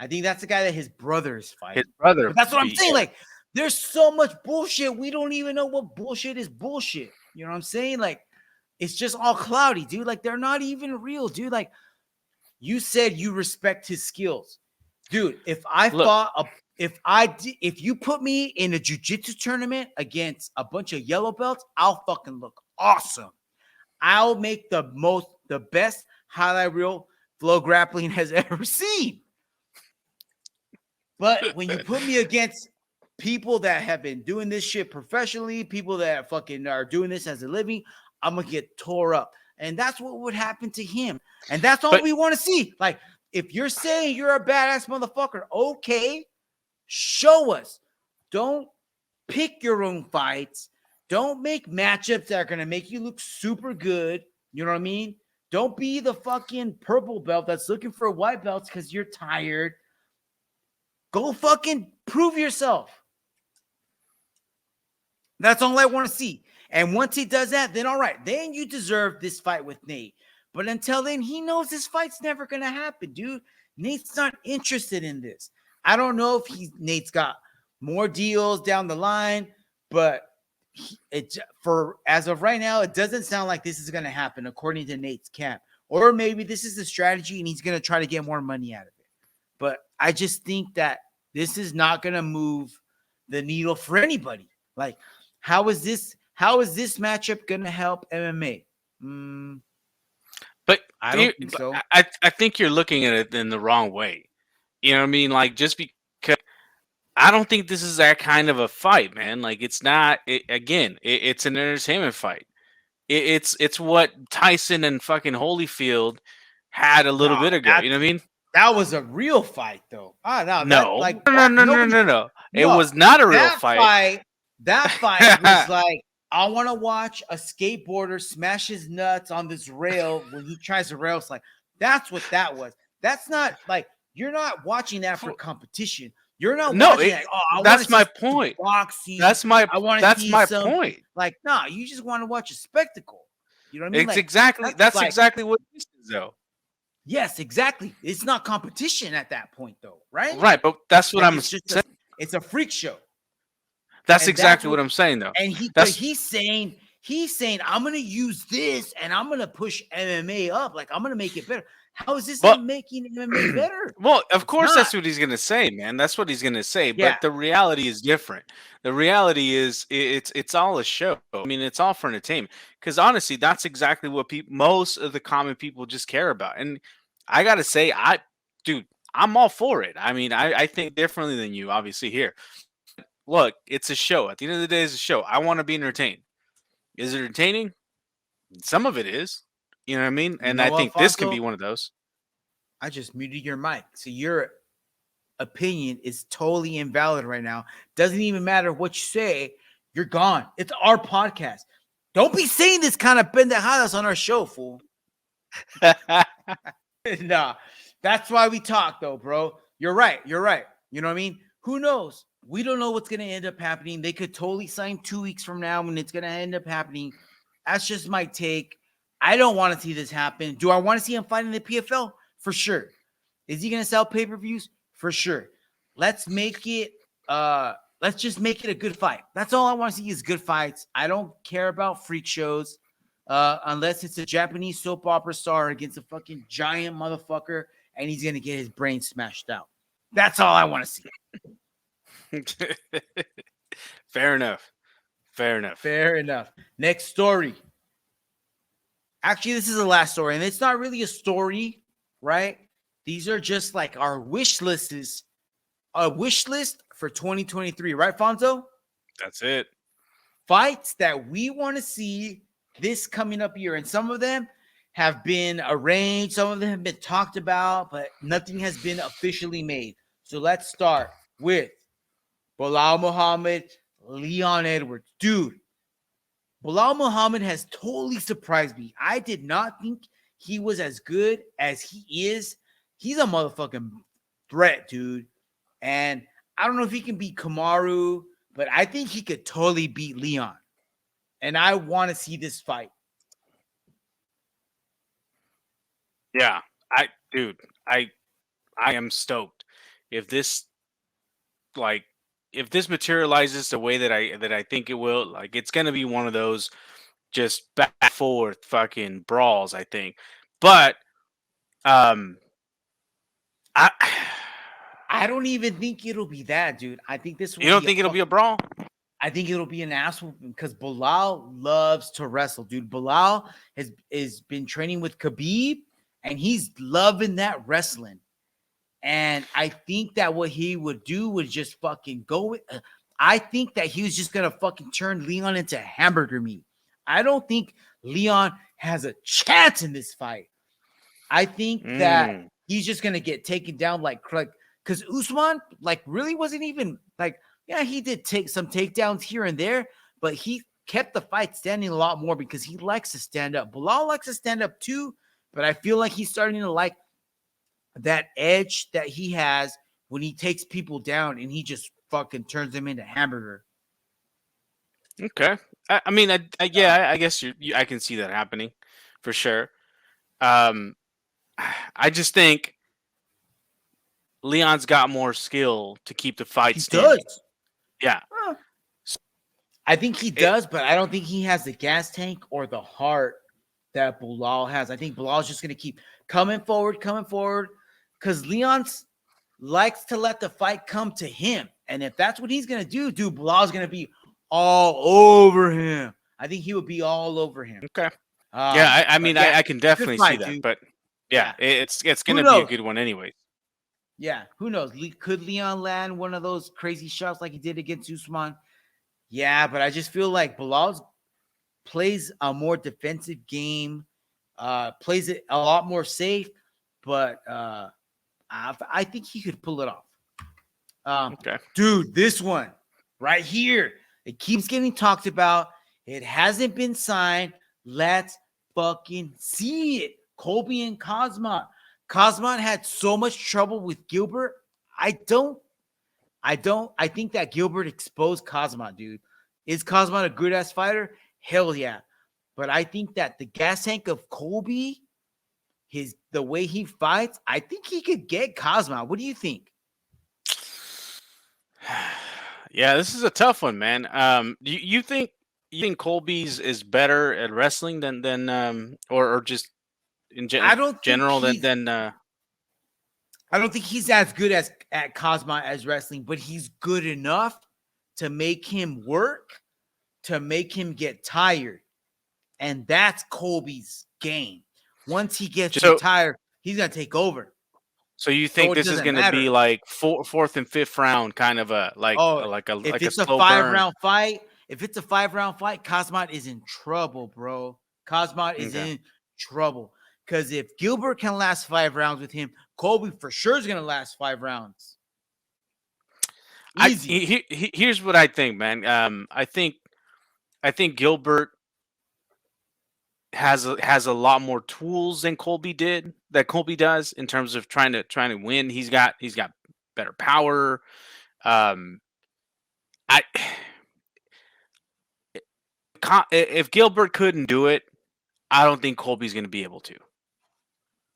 I think that's the guy that his brother is fighting. His brother. But that's what I'm saying. Like, there's so much bullshit. We don't even know what bullshit is bullshit. You know what I'm saying? Like, it's just all cloudy, dude. Like, they're not even real, dude. Like, you said you respect his skills, dude. If you put me in a jiu-jitsu tournament against a bunch of yellow belts, I'll fucking look awesome. I'll make the best highlight reel Flow Grappling has ever seen. But when you put me against people that have been doing this shit professionally, people that fucking are doing this as a living, I'm gonna get tore up. And that's what would happen to him. And that's all we want to see. Like, if you're saying you're a badass motherfucker, okay, show us. Don't pick your own fights. Don't make matchups that are gonna make you look super good. You know what I mean? Don't be the fucking purple belt that's looking for white belts because you're tired. Go fucking prove yourself. That's all I want to see. And once he does that, then all right, then you deserve this fight with Nate. But until then, he knows this fight's never going to happen, dude. Nate's not interested in this. I don't know if Nate's got more deals down the line, but as of right now, it doesn't sound like this is going to happen according to Nate's camp. Or maybe this is the strategy and he's going to try to get more money out of it. But I just think that this is not going to move the needle for anybody. Like, how is this matchup going to help MMA? But I don't think so. I think you're looking at it in the wrong way. You know what I mean? Like, just because I don't think this is that kind of a fight, man. Like, it's not. It's an entertainment fight. It's what Tyson and fucking Holyfield had a little bit ago. You know what I mean? That was a real fight, though. No. It was not a real fight. That fight was like, I want to watch a skateboarder smash his nuts on this rail when he tries to rail slide. That's what that was. That's not like, you're not watching that for competition. You're not watching that. Oh, that's my point. Boxing. That's my point. Like, no, you just want to watch a spectacle. You know what I mean? It's exactly what this is, though. Yes, exactly. It's not competition at that point, though, right? Right, but that's what I'm saying. It's a freak show. That's exactly what I'm saying, though. And he's saying, I'm going to use this and I'm going to push MMA up. Like, I'm going to make it better. How is this making MMA better? Well, of course, that's what he's going to say, man. That's what he's going to say. Yeah. But the reality is different. The reality is it's all a show. I mean, it's all for entertainment. Because honestly, that's exactly what most of the common people just care about. And I got to say, I'm all for it. I mean, I think differently than you, obviously, here. Look, it's a show. At the end of the day, it's a show. I want to be entertained. Is it entertaining? Some of it is. You know what I mean? And I think this can be one of those. I just muted your mic. So your opinion is totally invalid right now. Doesn't even matter what you say. You're gone. It's our podcast. Don't be saying this kind of pendejadas on our show, fool. Nah, that's why we talk, though, bro. You're right. You know what I mean? Who knows? We don't know what's going to end up happening. They could totally sign 2 weeks from now when it's going to end up happening. That's just my take. I don't want to see this happen. Do I want to see him fight in the PFL? For sure. Is he going to sell pay-per-views? For sure. Let's just make it a good fight. That's all I want to see is good fights. I don't care about freak shows unless it's a Japanese soap opera star against a fucking giant motherfucker and he's going to get his brain smashed out. That's all I want to see. Fair enough. Next story. Actually, this is the last story, and it's not really a story, right? These are just like our wish lists, a wish list for 2023, right, Fonzo? That's it. Fights that we want to see this coming up year, and some of them have been arranged, some of them have been talked about, but nothing has been officially made. So let's start with Bilal Muhammad, Leon Edwards. Dude, Bilal Muhammad has totally surprised me. I did not think he was as good as he is. He's a motherfucking threat, dude. And I don't know if he can beat Kamaru, but I think he could totally beat Leon. And I want to see this fight. Yeah, dude, I am stoked. If this materializes the way that I think it will, like it's gonna be one of those just back and forth fucking brawls, I think. But um I I don't even think it'll be that, dude. I think this will you don't be think it'll be a brawl? I think it'll be an ass whooping because Bilal loves to wrestle, dude. Bilal has been training with Khabib, and he's loving that wrestling. And I think that what he would do was just fucking go with. I think that he was just gonna fucking turn Leon into hamburger meat. I don't think Leon has a chance in this fight. I think that he's just gonna get taken down like because Usman like really wasn't even like, yeah, he did take some takedowns here and there, but he kept the fight standing a lot more because he likes to stand up. Bilal likes to stand up too, but I feel like he's starting to like that edge that he has when he takes people down and he just fucking turns them into hamburger. Okay. I mean, I guess I can see that happening for sure. I just think Leon's got more skill to keep the fight He standing. does. Yeah. I think he does, but I don't think he has the gas tank or the heart that Bilal has. I think Bilal's just going to keep coming forward, because Leon likes to let the fight come to him. And if that's what he's going to do, dude, Bilal's going to be all over him. I think he would be all over him. Okay. Yeah, I mean, I can definitely see that. Dude. But yeah, it's going to be a good one anyway. Yeah, who knows? Could Leon land one of those crazy shots like he did against Usman? Yeah, but I just feel like Bilal plays a more defensive game, plays it a lot more safe, but I think he could pull it off. Okay. Dude, this one right here, it keeps getting talked about. It hasn't been signed. Let's fucking see it. Colby and Kazmat. Kazmat had so much trouble with Gilbert. I think that Gilbert exposed Kazmat, dude. Is Kazmat a good ass fighter? Hell yeah. But I think that the gas tank of Colby, the way he fights, I think he could get Kazmat. What do you think? Yeah, this is a tough one, man. You think Colby's is better at wrestling than or just in general than I don't think he's as good at Kazmat as wrestling, but he's good enough to make him work, to make him get tired. And that's Colby's game. Once he gets tired, he's going to take over. So you think this is going to be like fourth and fifth round kind of a if it's a 5-round fight, Kazmat is in trouble, bro. Kazmat is in trouble. Because if Gilbert can last 5 rounds with him, Colby for sure is going to last 5 rounds. Easy. Here's what I think, man. I think Gilbert has a lot more tools than Colby does in terms of trying to win. He's got better power. If Gilbert couldn't do it, I don't think Colby's going to be able to.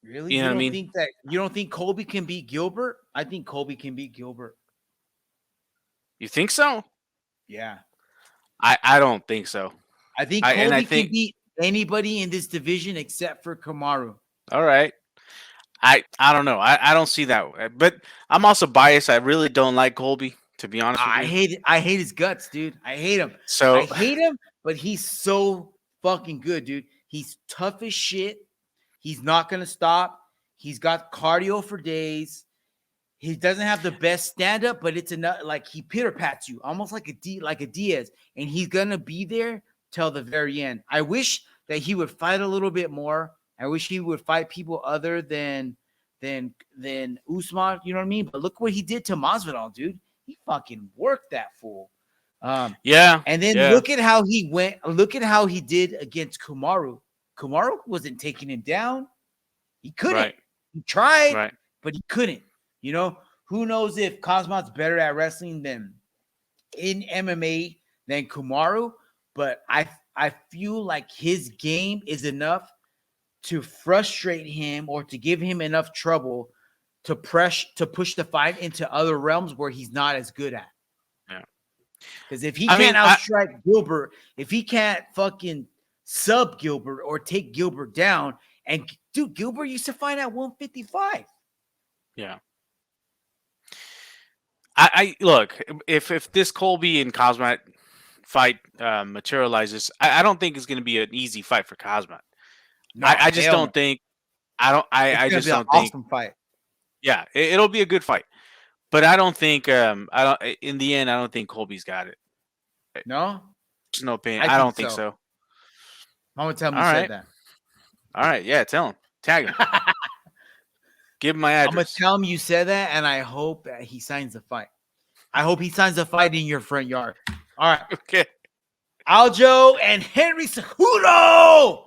Really? You know what I mean? You don't think Colby can beat Gilbert? I think Colby can beat Gilbert. You think so? Yeah. I don't think so. I think Colby can beat anybody in this division except for Kamaru. All right. I don't know. I don't see that. But I'm also biased. I really don't like Colby, to be honest with you. I hate his guts, dude. I hate him. I hate him, but he's so fucking good, dude. He's tough as shit. He's not going to stop. He's got cardio for days. He doesn't have the best stand-up, but it's enough. Like, he pitter-pats you, almost like a Diaz. And he's going to be there till the very end. I wish that he would fight a little bit more. I wish he would fight people other than Usman. You know what I mean? But look what he did to Masvidal, dude. He fucking worked that fool. Yeah. And then look at how he went. Look at how he did against Kamaru. Kamaru wasn't taking him down. He couldn't. Right. He tried, but he couldn't. You know, who knows if Kazmat's better at wrestling than in MMA than Kamaru? But I feel like his game is enough to frustrate him or to give him enough trouble to push the fight into other realms where he's not as good at. Yeah. Because if he can't outstrike Gilbert, if he can't fucking sub Gilbert or take Gilbert down, and dude, Gilbert used to fight at 155. Yeah. I look, if this Colby and Kazmat fight materializes, I don't think it's going to be an easy fight for Kazmat. No, I just don't think. I just don't think. Awesome fight. Yeah, it'll be a good fight, but I don't think. I don't. In the end, I don't think Colby's got it. No, there's no opinion. I don't think so. I'm gonna tell him you said that. All right, yeah, tell him. Tag him. Give him my address. I'm gonna tell him you said that, and I hope that he signs the fight. I hope he signs the fight in your front yard. All right. Okay. Aljo and Henry Cejudo.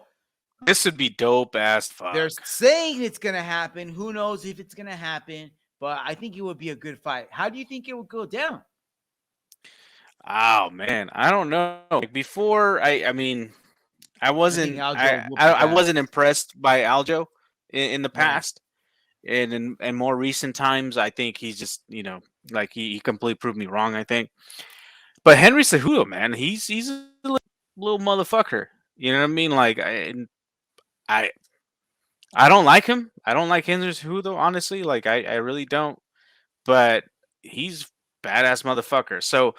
This would be dope ass fuck. They're saying it's gonna happen. Who knows if it's gonna happen? But I think it would be a good fight. How do you think it would go down? Oh man, I don't know. Like before, I mean, I wasn't impressed by Aljo in the past, and in more recent times, I think he's just like he completely proved me wrong. I think, but Henry Cejudo, man, he's a little motherfucker. You know what I mean? Like I don't like him. I don't like Henry Cejudo, honestly. Like I really don't. But he's badass motherfucker. So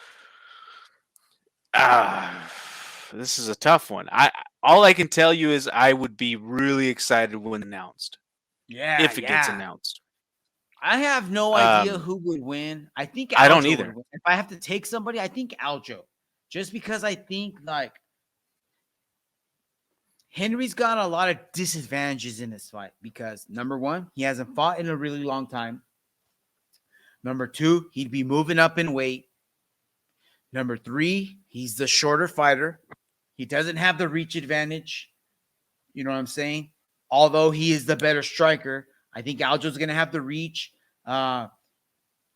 this is a tough one. All I can tell you is I would be really excited when announced. Yeah, if it gets announced. I have no idea who would win. I think Aljo I don't either. If I have to take somebody, I think Aljo. Just because I think like Henry's got a lot of disadvantages in this fight because number one, he hasn't fought in a really long time. Number two, he'd be moving up in weight. Number three, he's the shorter fighter. He doesn't have the reach advantage. You know what I'm saying? Although he is the better striker, I think Aljo's going to have the reach.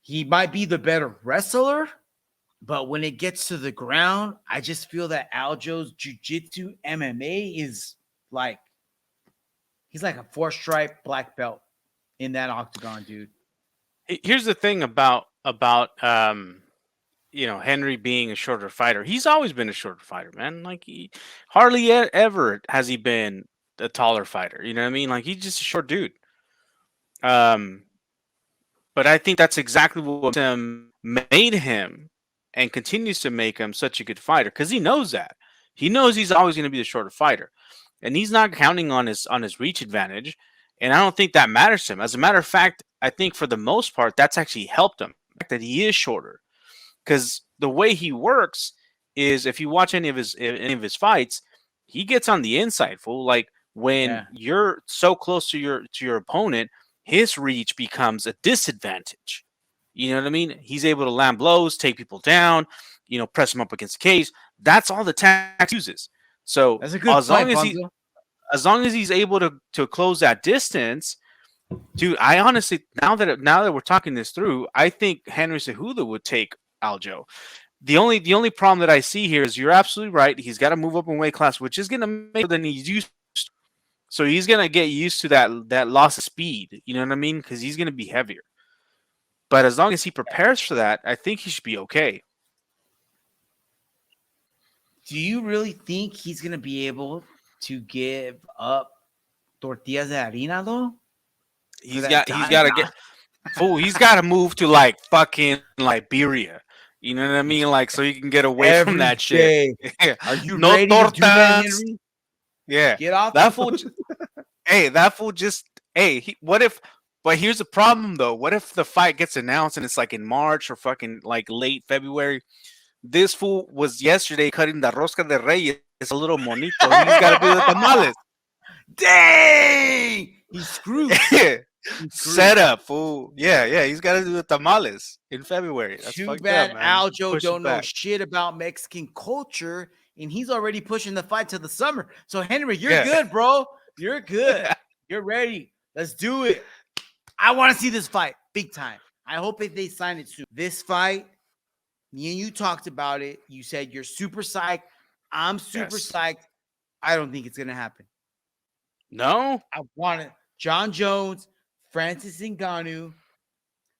He might be the better wrestler, but when it gets to the ground, I just feel that Aljo's jiu-jitsu MMA is like, he's like a 4-stripe black belt in that octagon, dude. Here's the thing about Henry being a shorter fighter. He's always been a shorter fighter, man. Like he hardly ever has he been a taller fighter. You know what I mean? Like he's just a short dude. But I think that's exactly what made him and continues to make him such a good fighter because he knows that. He knows he's always going to be the shorter fighter, and he's not counting on his reach advantage. And I don't think that matters to him. As a matter of fact, I think for the most part, that's actually helped him. The fact that he is shorter, because the way he works is, if you watch any of his fights, he gets on the inside, fool. Like when you're so close to your opponent, his reach becomes a disadvantage. You know what I mean? He's able to land blows, take people down, press them up against the cage. That's all the tactics uses. So that's a good as long as he's able to close that distance, dude, I honestly, now that we're talking this through, I think Henry Cejudo would take Aljo. The only problem that I see here is you're absolutely right. He's got to move up in weight class, which is going to make than he's used to. So he's going to get used to that loss of speed. You know what I mean? Because he's going to be heavier. But as long as he prepares for that, I think he should be okay. Do you really think he's going to be able to give up tortillas de harina, though? He's got to get fool. He's got to move to like fucking Liberia. You know what I mean? Like so he can get away from that shit. Are you ready to do that, Henry? Yeah, get off that fool. That fool just. What if? But here's the problem, though. What if the fight gets announced and it's like in March or fucking like late February? This fool was yesterday cutting the rosca de reyes. It's a little monito. He's got to do the tamales. Dang! He's screwed. Set up, fool. Yeah. He's got to do the tamales in February. That's too bad Aljo don't know shit about Mexican culture, and he's already pushing the fight to the summer. So, Henry, you're good, bro. You're good. You're ready. Let's do it. I want to see this fight big time. I hope they sign it soon. This fight, me and you talked about it. You said you're super psyched. I'm super psyched. I don't think it's going to happen. No. I want it. John Jones, Francis Ngannou.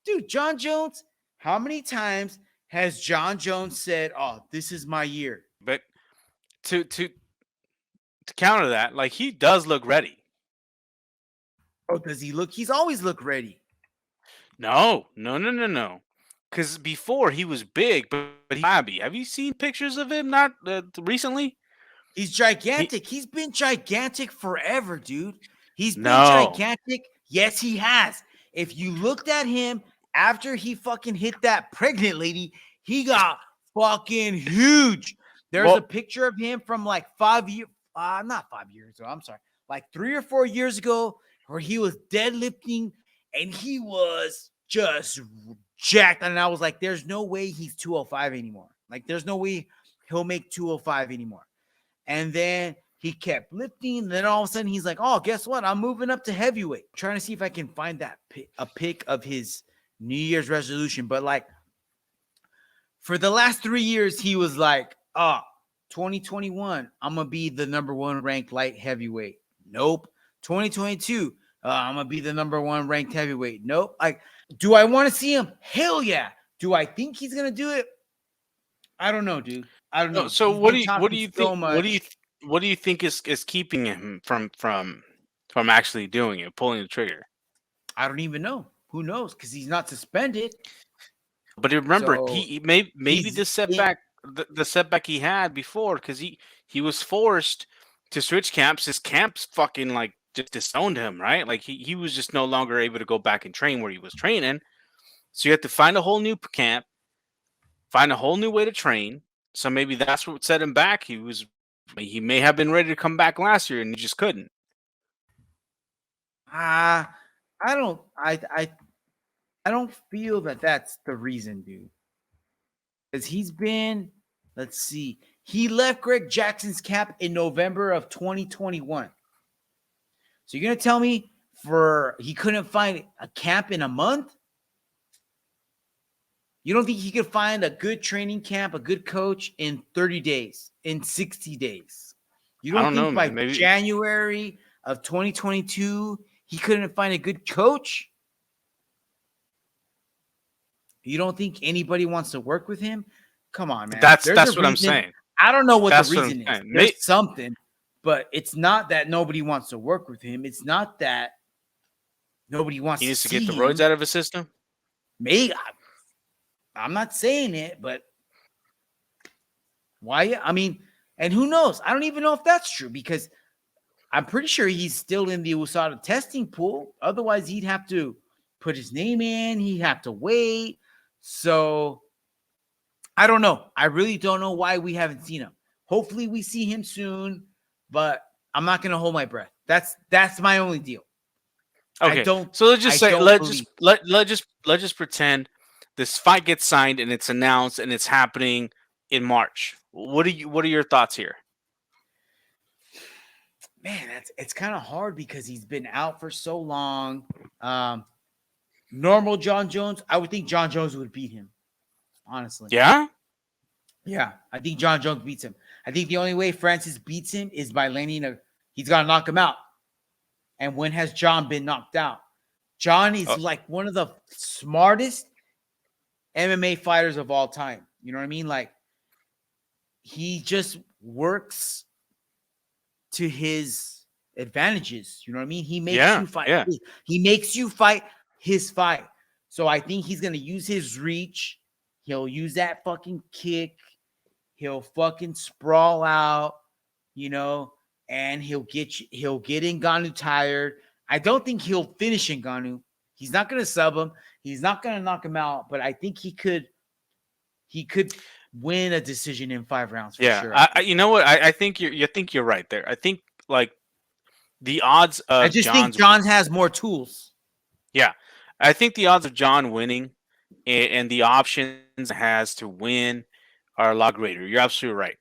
Dude, John Jones, how many times has John Jones said, "Oh, this is my year"? But to counter that, like, he does look ready. Oh, does he look? He's always looked ready. No. Because before he was big, but he's flabby. Have you seen pictures of him? Not recently. He's gigantic. He's been gigantic forever, dude. He's been No. gigantic. Yes, he has. If you looked at him after he fucking hit that pregnant lady, he got fucking huge. There's a picture of him from like 5 years, not 5 years ago. I'm sorry, like 3 or 4 years ago, where he was deadlifting and he was just jacked. And I was like, there's no way he's 205 anymore. Like, there's no way he'll make 205 anymore. And then he kept lifting. And then all of a sudden he's like, oh, guess what? I'm moving up to heavyweight. I'm trying to see if I can find that a pic of his New Year's resolution. But like, for the last 3 years, he was like, 2021, I'm going to be the number 1 ranked light heavyweight. Nope. 2022, I'm going to be the number 1 ranked heavyweight. Nope. Like, do I want to see him? Hell yeah. Do I think he's going to do it? I don't know, dude. I don't know. So what do you think? So what do you think is keeping him from actually doing it, pulling the trigger? I don't even know. Who knows? Because he's not suspended. But remember, So he maybe the setback the setback he had before, because he was forced to switch camps. His camps fucking like just disowned him, right? Like he was just no longer able to go back and train where he was training. So you have to find a whole new camp, find a whole new way to train. So maybe that's what set him back. He may have been ready to come back last year and he just couldn't. I don't feel that that's the reason, dude. Because he's been, let's see, he left Greg Jackson's camp in November of 2021. So you're gonna tell me he couldn't find a camp in a month? You don't think he could find a good training camp, a good coach in 30 days, in 60 days? You don't think by January of 2022 he couldn't find a good coach? You don't think anybody wants to work with him? Come on, man. That's what I'm saying. I don't know what the reason is. There's something, but it's not that nobody wants to work with him. It's not that nobody wants. He needs to get the roids out of his system. Maybe. I'm not saying it, but why? I mean, and who knows? I don't even know if that's true, because I'm pretty sure he's still in the USADA testing pool. Otherwise, he'd have to put his name in. He'd have to wait. So I don't know. I really don't know why we haven't seen him. Hopefully we see him soon, but I'm not going to hold my breath. That's my only deal. Okay. So let's just say, let's just pretend this fight gets signed and it's announced and it's happening in March. What are your thoughts here? Man, it's kind of hard because he's been out for so long. Normal John Jones, I would think John Jones would beat him. Honestly. Yeah? Yeah, I think John Jones beats him. I think the only way Francis beats him is by landing he's got to knock him out. And when has John been knocked out? John is like one of the smartest MMA fighters of all time. You know what I mean? Like, he just works to his advantages. You know what I mean? He makes you fight. Yeah. He makes you fight his fight. So I think he's going to use his reach. He'll use that fucking kick. He'll fucking sprawl out, and he'll get Ngannou tired. I don't think he'll finish Ngannou. He's not going to sub him. He's not going to knock him out, but I think he could win a decision in 5 rounds for sure. You know what? I think you're right there. I think like the odds of I just think John has more tools. Yeah. I think the odds of John winning and the options it has to win are a lot greater. You're absolutely right.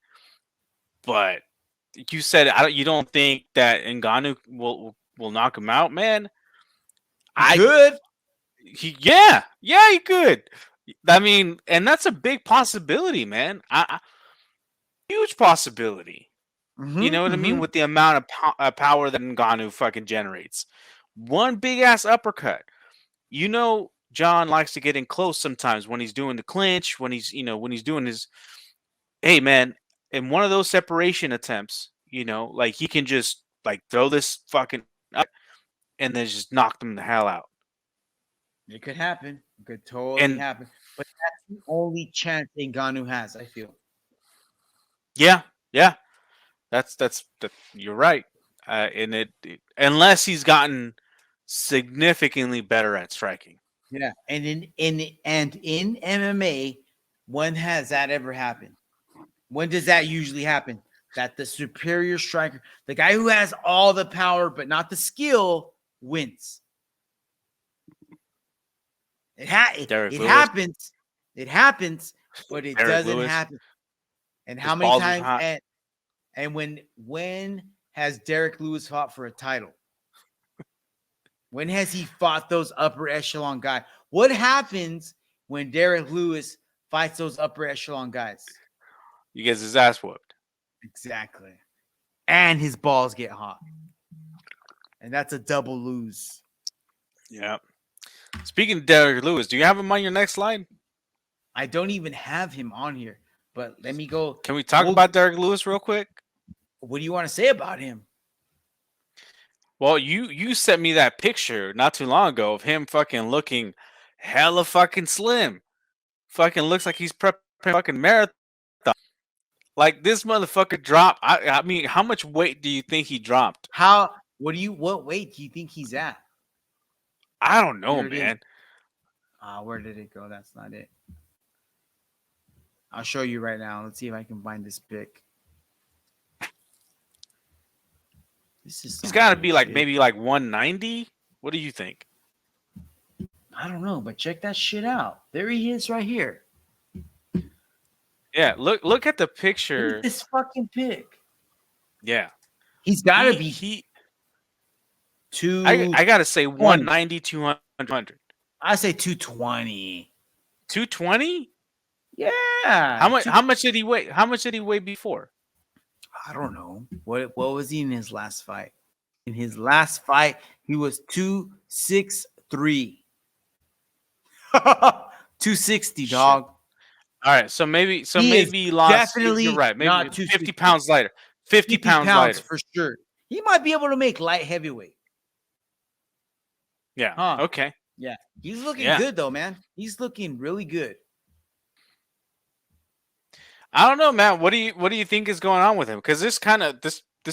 But you said you don't think that Ngannou will knock him out, man? He could. He could. I mean, and that's a big possibility, man. Huge possibility. You know what I mean? With the amount of power that Ngannou fucking generates. One big ass uppercut. You know, John likes to get in close sometimes when he's doing the clinch, when he's, when he's doing his, hey man, in one of those separation attempts, like he can just like throw this fucking up and then just knock them the hell out. It could happen. It could totally happen. But that's the only chance Ngannou has, I feel. Yeah. That's you're right. And unless he's gotten significantly better at striking. Yeah. And in MMA, when has that ever happened? When does that usually happen? That the superior striker, the guy who has all the power but not the skill, wins. It happens. It happens, but it doesn't happen. And how many times? And when has Derek Lewis fought for a title? When has he fought those upper echelon guys? What happens when Derek Lewis fights those upper echelon guys? He gets his ass whooped. Exactly. And his balls get hot. And that's a double lose. Yeah. Speaking of Derek Lewis, do you have him on your next slide? I don't even have him on here, but let me go. Can we talk about Derek Lewis real quick? What do you want to say about him? Well, you sent me that picture not too long ago of him fucking looking hella fucking slim. Fucking looks like he's prepping fucking marathon. Like this motherfucker dropped. I mean, how much weight do you think he dropped? What weight do you think he's at? I don't know, man. Where did it go? That's not it. I'll show you right now. Let's see if I can find this pic. He's got to be like maybe like 190. What do you think? I don't know, but check that shit out. There he is right here. Yeah, look at the picture. Look at this fucking pic. Yeah. He's got to be I got to say 190, 200. I say 220. 220? Yeah. How much did he weigh? How much did he weigh before? I don't know. What was he in his last fight? In his last fight, he was 263. 260, dog. Shit. All right, so maybe he lost. Definitely, you're right. Maybe not 50 pounds lighter. 50 pounds lighter for sure. He might be able to make light heavyweight. Yeah. Huh. Okay. Yeah. He's looking good though, man. He's looking really good. I don't know, man. What do you think is going on with him? Because this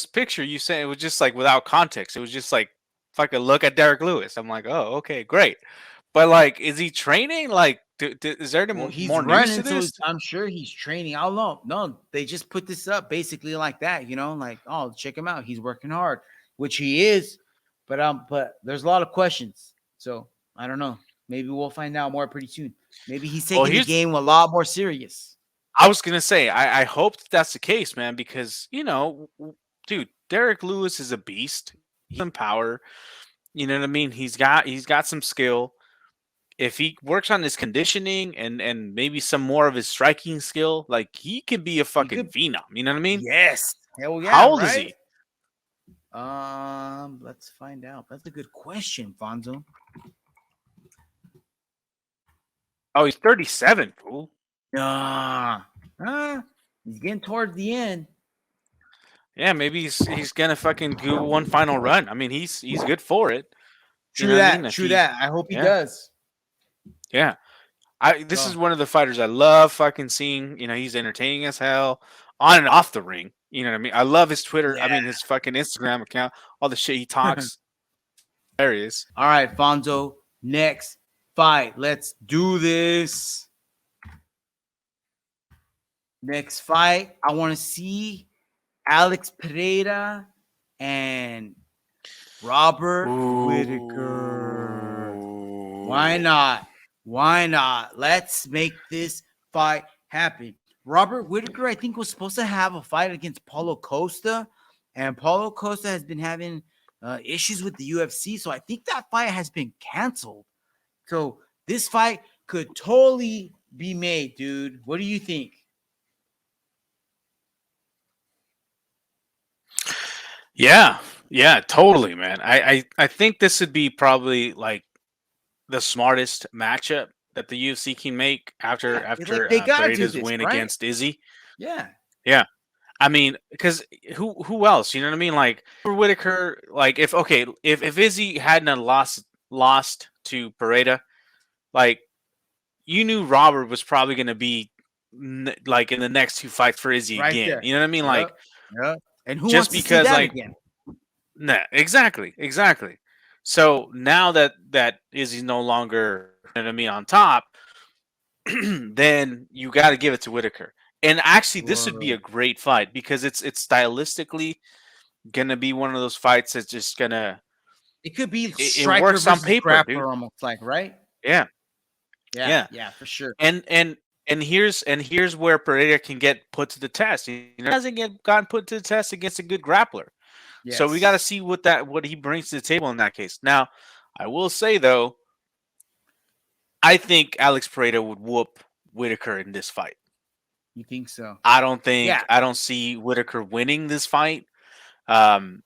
picture you sent, it was just like without context. It was just like fucking look at Derek Lewis. I'm like, oh, okay, great. But like, is he training? Like, is there more news to this? So I'm sure he's training. I don't know. No, they just put this up basically like that, like, oh, check him out. He's working hard, which he is. But there's a lot of questions. So I don't know. Maybe we'll find out more pretty soon. Maybe he's taking the game a lot more serious. I was gonna say, I hope that's the case, man, because dude, Derek Lewis is a beast. He's in power. You know what I mean? He's got some skill. If he works on his conditioning and maybe some more of his striking skill, like he could be a fucking phenom. You know what I mean? Yes. Hell yeah. How old is he? Let's find out. That's a good question, Fonzo. Oh, he's 37, fool. He's getting towards the end. Yeah, maybe he's gonna fucking do one final run. I mean, he's good for it. True that. True that. I hope he does. Yeah. This is one of the fighters I love fucking seeing. He's entertaining as hell on and off the ring. You know what I mean? I love his Twitter. I mean, his fucking Instagram account, all the shit he talks. Hilarious. All right, Fonzo, next fight. Let's do this. Next fight, I want to see Alex Pereira and Robert Whittaker. Why not? Why not? Let's make this fight happen. Robert Whittaker, I think, was supposed to have a fight against Paulo Costa, and Paulo Costa has been having issues with the UFC, so I think that fight has been canceled. So this fight could totally be made, dude. What do you think? Yeah, yeah, totally, man. I think this would be probably like the smartest matchup that the UFC can make after Yeah, they gotta do Pereira's this, win right? against Izzy. Yeah. Yeah, I mean, because who else? You know what I mean? Like for Whitaker, like if Izzy hadn't have lost to Pereira, like you knew Robert was probably going to be like in the next two fights for Izzy Right again. there. You know what I mean? Like Yep. Yep. And who just wants to see because that like again? nah, exactly. So now that Izzy's no longer, you know what I mean, on top, then you got to give it to Whitaker. And actually, this would be a Word. great fight because it's stylistically gonna be one of those fights that's just gonna It could be it striker works on versus paper, dude. grappler almost like, right? Yeah, Yeah, yeah. yeah, for sure. And here's where Pereira can get put to the test. He hasn't gotten put to the test against a good grappler. So we got to Yes. see what he brings to the table in that case. Now, I will say though, I think Alex Pereira would whoop Whitaker in this fight. You think so? Yeah. I don't see Whitaker winning this fight. Um,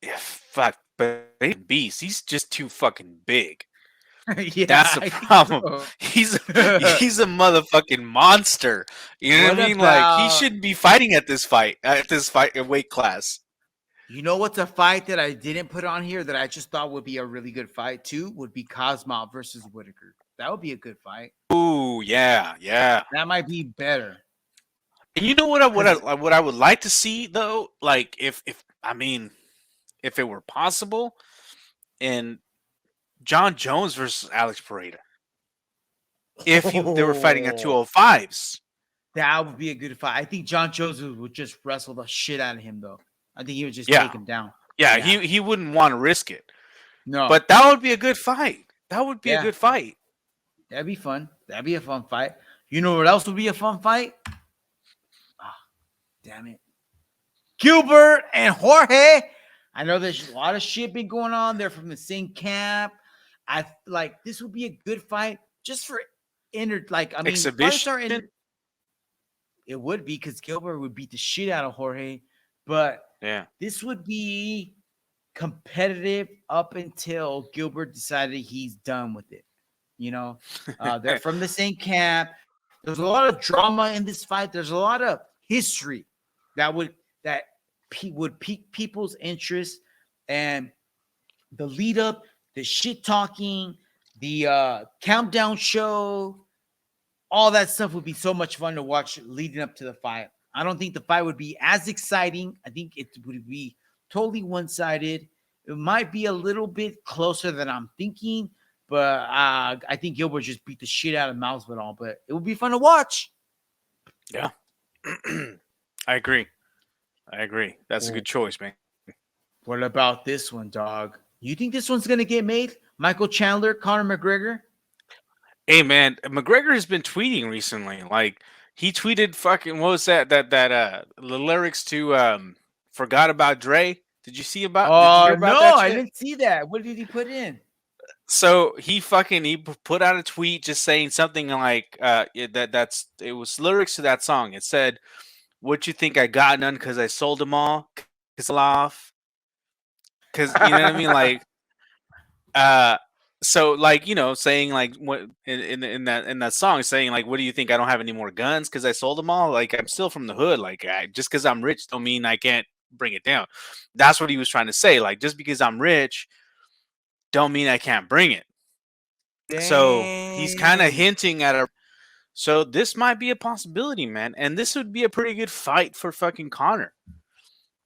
yeah, fuck, but he's a beast. He's just too fucking big. Yeah, That's the I think problem. so. He's a motherfucking monster. You know what What I mean? Like he about shouldn't be fighting at this fight weight class. you know what's a fight that I didn't put on here that I just thought would be a really good fight too? Would be Cosmo versus Whitaker. That would be a good fight. Ooh, yeah, yeah. That might be better. And you know Because what I would like to see though, like if I mean if it were possible, and John Jones versus Alex Pereira. If they were fighting at 205s. that would be a good fight. I think John Joseph would just wrestle the shit out of him, though. I think he would just Yeah. take him down. Yeah, Yeah. he wouldn't want to risk it. No, But that would be a good fight. That would be a Yeah. good fight. that'd be fun. That'd be a fun fight. You know what else would be a fun fight? Ah, damn it. Gilbert and Jorge. I know there's a lot of shit been going on. They're from the same camp. I like this would be a good fight just for like I mean Exhibition? it would be because Gilbert would beat the shit out of Jorge, but Yeah. this would be competitive up until Gilbert decided he's done with it. You know, they're from the same camp. There's a lot of drama in this fight. There's a lot of history that would pique people's interest, and the lead up, the shit talking, the countdown show, all that stuff would be so much fun to watch leading up to the fight. I don't think the fight would be as exciting. I think it would be totally one-sided. It might be a little bit closer than I'm thinking, but I think Gilbert just beat the shit out of Masvidal. But it would be fun to watch. Yeah. I agree. That's a good choice, man. What about this one, dog? You think this one's gonna get made? Michael Chandler, Conor McGregor? Hey man, McGregor has been tweeting recently. Like he tweeted fucking what was that the lyrics to Forgot About Dre. Did you hear about No, that I shit? didn't see that. What did he put in? So he put out a tweet just saying something like it was lyrics to that song. It said, "What you think I got none because I sold them all, cause off, because you know what I mean." Like, so like saying like what in that song saying like, "What do you think I don't have any more guns because I sold them all?" Like I'm still from the hood. Like just because I'm rich don't mean I can't bring it down. That's what he was trying to say. Like just because I'm rich don't mean I can't bring it. So he's kind of Dang. hinting at a. So this might be a possibility, man, and this would be a pretty good fight for fucking Connor.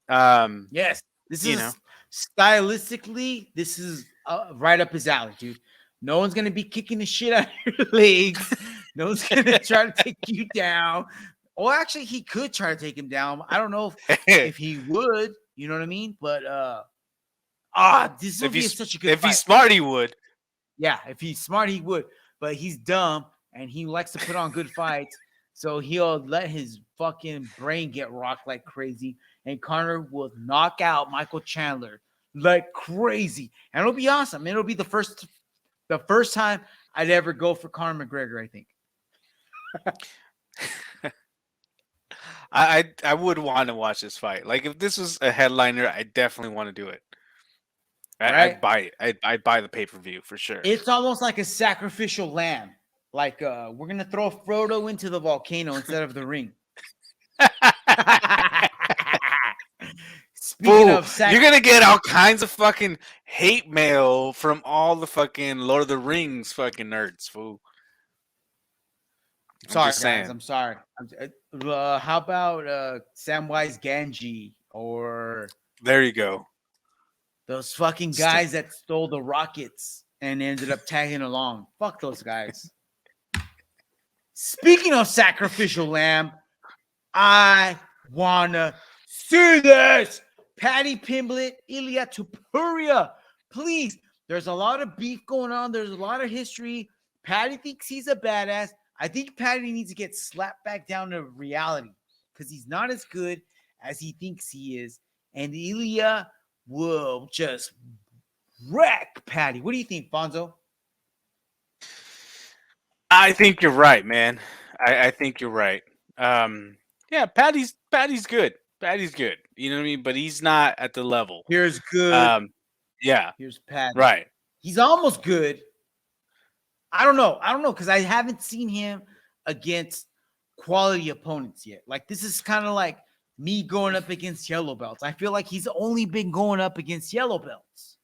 Yes, this You is know. stylistically, this is right up his alley, dude. No one's gonna be kicking the shit out of your legs. No one's gonna try to take you down. Or actually, he could try to take him down. I don't know if he would. You know what I mean? But this would be such a good if fight. he's smart, he would. Yeah, if he's smart, he would. But he's dumb and he likes to put on good fights. So he'll let his fucking brain get rocked like crazy. And Conor will knock out Michael Chandler like crazy. And it'll be awesome. It'll be the first time I'd ever go for Conor McGregor, I think. I would want to watch this fight. Like if this was a headliner, I definitely want to do it. Right? I'd buy it. I'd buy the pay-per-view for sure. It's almost like a sacrificial lamb. Like we're gonna throw Frodo into the volcano instead of the ring. Speaking of you're gonna get all kinds of fucking hate mail from all the fucking Lord of the Rings fucking nerds, fool. Sorry, guys. I'm sorry. How about Samwise Gamgee or there you go. Those fucking guys that stole the rockets and ended up tagging along. Fuck those guys. Speaking of sacrificial lamb, I wanna see this. Paddy Pimblett, Ilia Topuria. Please. There's a lot of beef going on. There's a lot of history. Paddy thinks he's a badass. I think Paddy needs to get slapped back down to reality because he's not as good as he thinks he is. And Ilia will just wreck Paddy. What do you think, Fonzo? I think you're right, man. I think you're right. Yeah, Paddy's good. Paddy's good. You know what I mean? But he's not at the level. Here's good. Yeah. Here's Paddy. Right. He's almost good. I don't know because I haven't seen him against quality opponents yet. Like this is kind of like me going up against yellow belts. I feel like he's only been going up against yellow belts.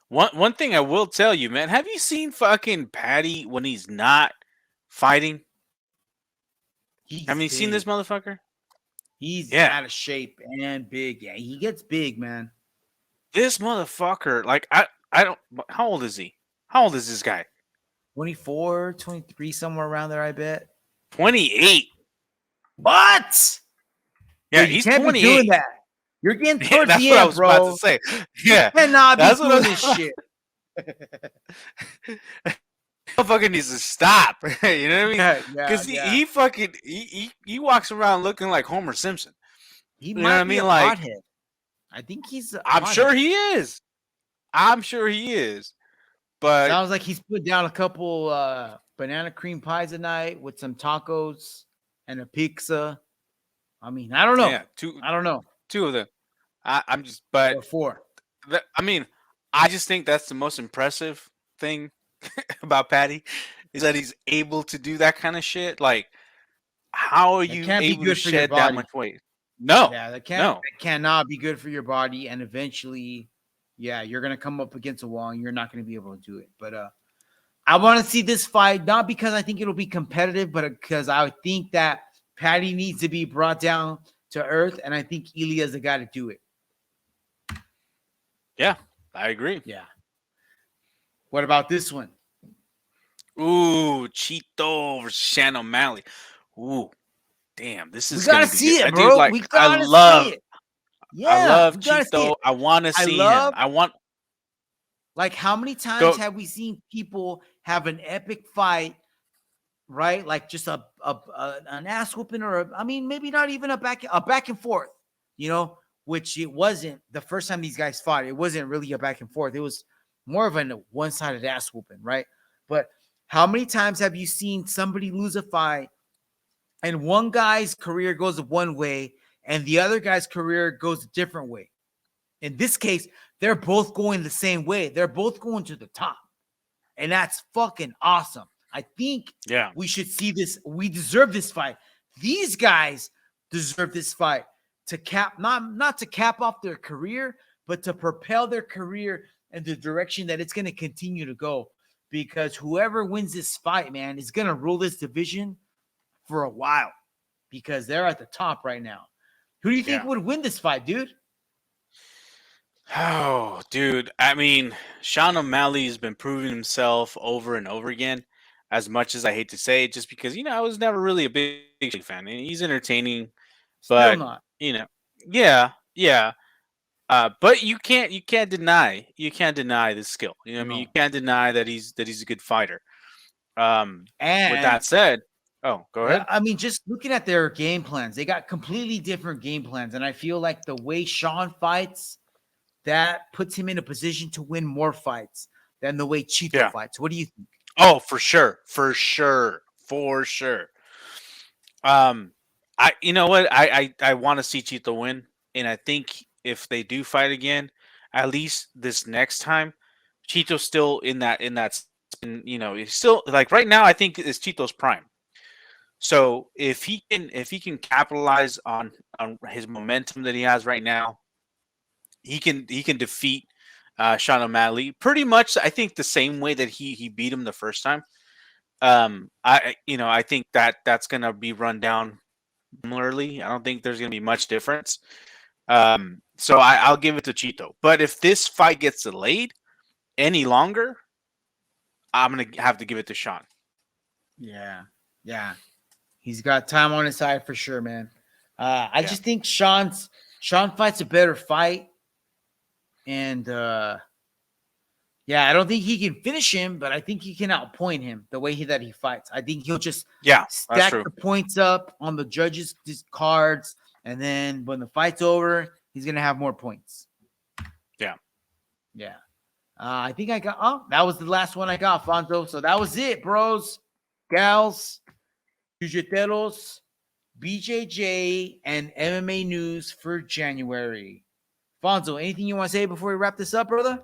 One thing I will tell you, man, have you seen fucking Paddy when he's not fighting? Have you seen this motherfucker? He's out of shape and big. Yeah, he gets big, man. This motherfucker, like I don't. How old is he? How old is this guy? 24, 23, somewhere around there, I bet. 28. What? Yeah, dude, he's you can't 28. be doing that. You're getting towards that's the what end, I was bro. about to say. Yeah, you cannot be doing this shit. Motherfucker needs to stop. You know what I mean? Because he fucking he walks around looking like Homer Simpson. He you might know what I be mean? a Like, pothead. I think he's. I'm sure he is. I'm sure he is. But sounds like he's put down a couple banana cream pies a night with some tacos and a pizza. I mean, I don't know. Yeah, I don't know. 2 of them. I'm just, but or 4. I mean, I just think that's the most impressive thing about Paddy is that he's able to do that kind of shit. Like, how are you able to shed that much weight? No, that cannot be good for your body, and eventually, you're gonna come up against a wall, and you're not gonna be able to do it. But I want to see this fight not because I think it'll be competitive, but because I think that Paddy needs to be brought down to earth, and I think Ilia's the guy to do it. Yeah, I agree. Yeah. What about this one? Ooh, Cheeto versus Shannon O'Malley. Ooh, damn, this is. We gotta see it, bro. Like, we gotta see it. Yeah, I love Cheeto. I want to see him. I want. Like, how many times have we seen people have an epic fight, right? Like just an ass whooping, or I mean, maybe not even a back and forth, you know, which it wasn't the first time these guys fought. It wasn't really a back and forth. It was more of a one-sided ass whooping, right? But how many times have you seen somebody lose a fight and one guy's career goes one way and the other guy's career goes a different way? In this case, they're both going the same way. They're both going to the top. And that's fucking awesome. I think we should see this. We deserve this fight. These guys deserve this fight to cap, not to cap off their career, but to propel their career in the direction that it's going to continue to go. Because whoever wins this fight, man, is going to rule this division for a while because they're at the top right now. Who do you think would win this fight, dude? Oh, dude. I mean, Sean O'Malley has been proving himself over and over again, as much as I hate to say it, just because, I was never really a big fan. He's entertaining, but, Still not. Yeah. But you can't deny the skill. You know what I mean? You can't deny that he's a good fighter. And with that said, go ahead. I mean, just looking at their game plans, they got completely different game plans. And I feel like the way Sean fights, that puts him in a position to win more fights than the way Cheeto fights. What do you think? Oh, for sure. You know what? I want to see Chito win, and I think if they do fight again, at least this next time, Chito's still in that you know, he's still like right now. I think it's Chito's prime. So if he can capitalize on his momentum that he has right now, he can defeat Sean O'Malley pretty much. I think the same way that he beat him the first time. I think that's gonna be run down similarly. I don't think there's gonna be much difference. So I'll give it to Chito. But if this fight gets delayed any longer, I'm gonna have to give it to Sean. Yeah. He's got time on his side for sure, man. I just think Sean fights a better fight. And I don't think he can finish him, but I think he can outpoint him the way that he fights. I think he'll just stack the points up on the judges' cards, and then when the fight's over, he's gonna have more points. Yeah. I think I got. That was the last one I got, Fonzo. So that was it, bros, gals, jiu-jiteros, BJJ, and MMA news for January. Fonzo, anything you want to say before we wrap this up, brother?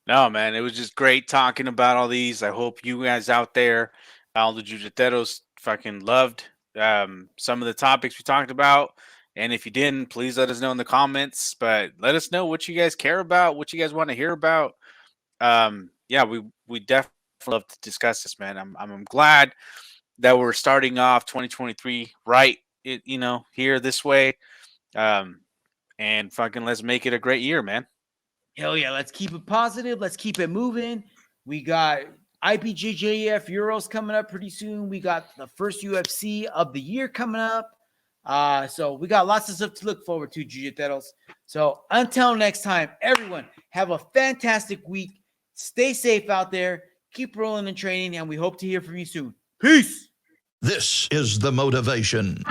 No, man, it was just great talking about all these. I hope you guys out there, all the jiu-jiteros, fucking loved some of the topics we talked about. And if you didn't, please let us know in the comments. But let us know what you guys care about, what you guys want to hear about. We definitely love to discuss this, man. I'm glad that we're starting off 2023 right, here this way. And fucking let's make it a great year, man. Hell yeah, let's keep it positive. Let's keep it moving. We got IBJJF Euros coming up pretty soon. We got the first UFC of the year coming up. So we got lots of stuff to look forward to, jiu-jiteros. So until next time, everyone, have a fantastic week. Stay safe out there. Keep rolling and training, and we hope to hear from you soon. Peace. This is the motivation.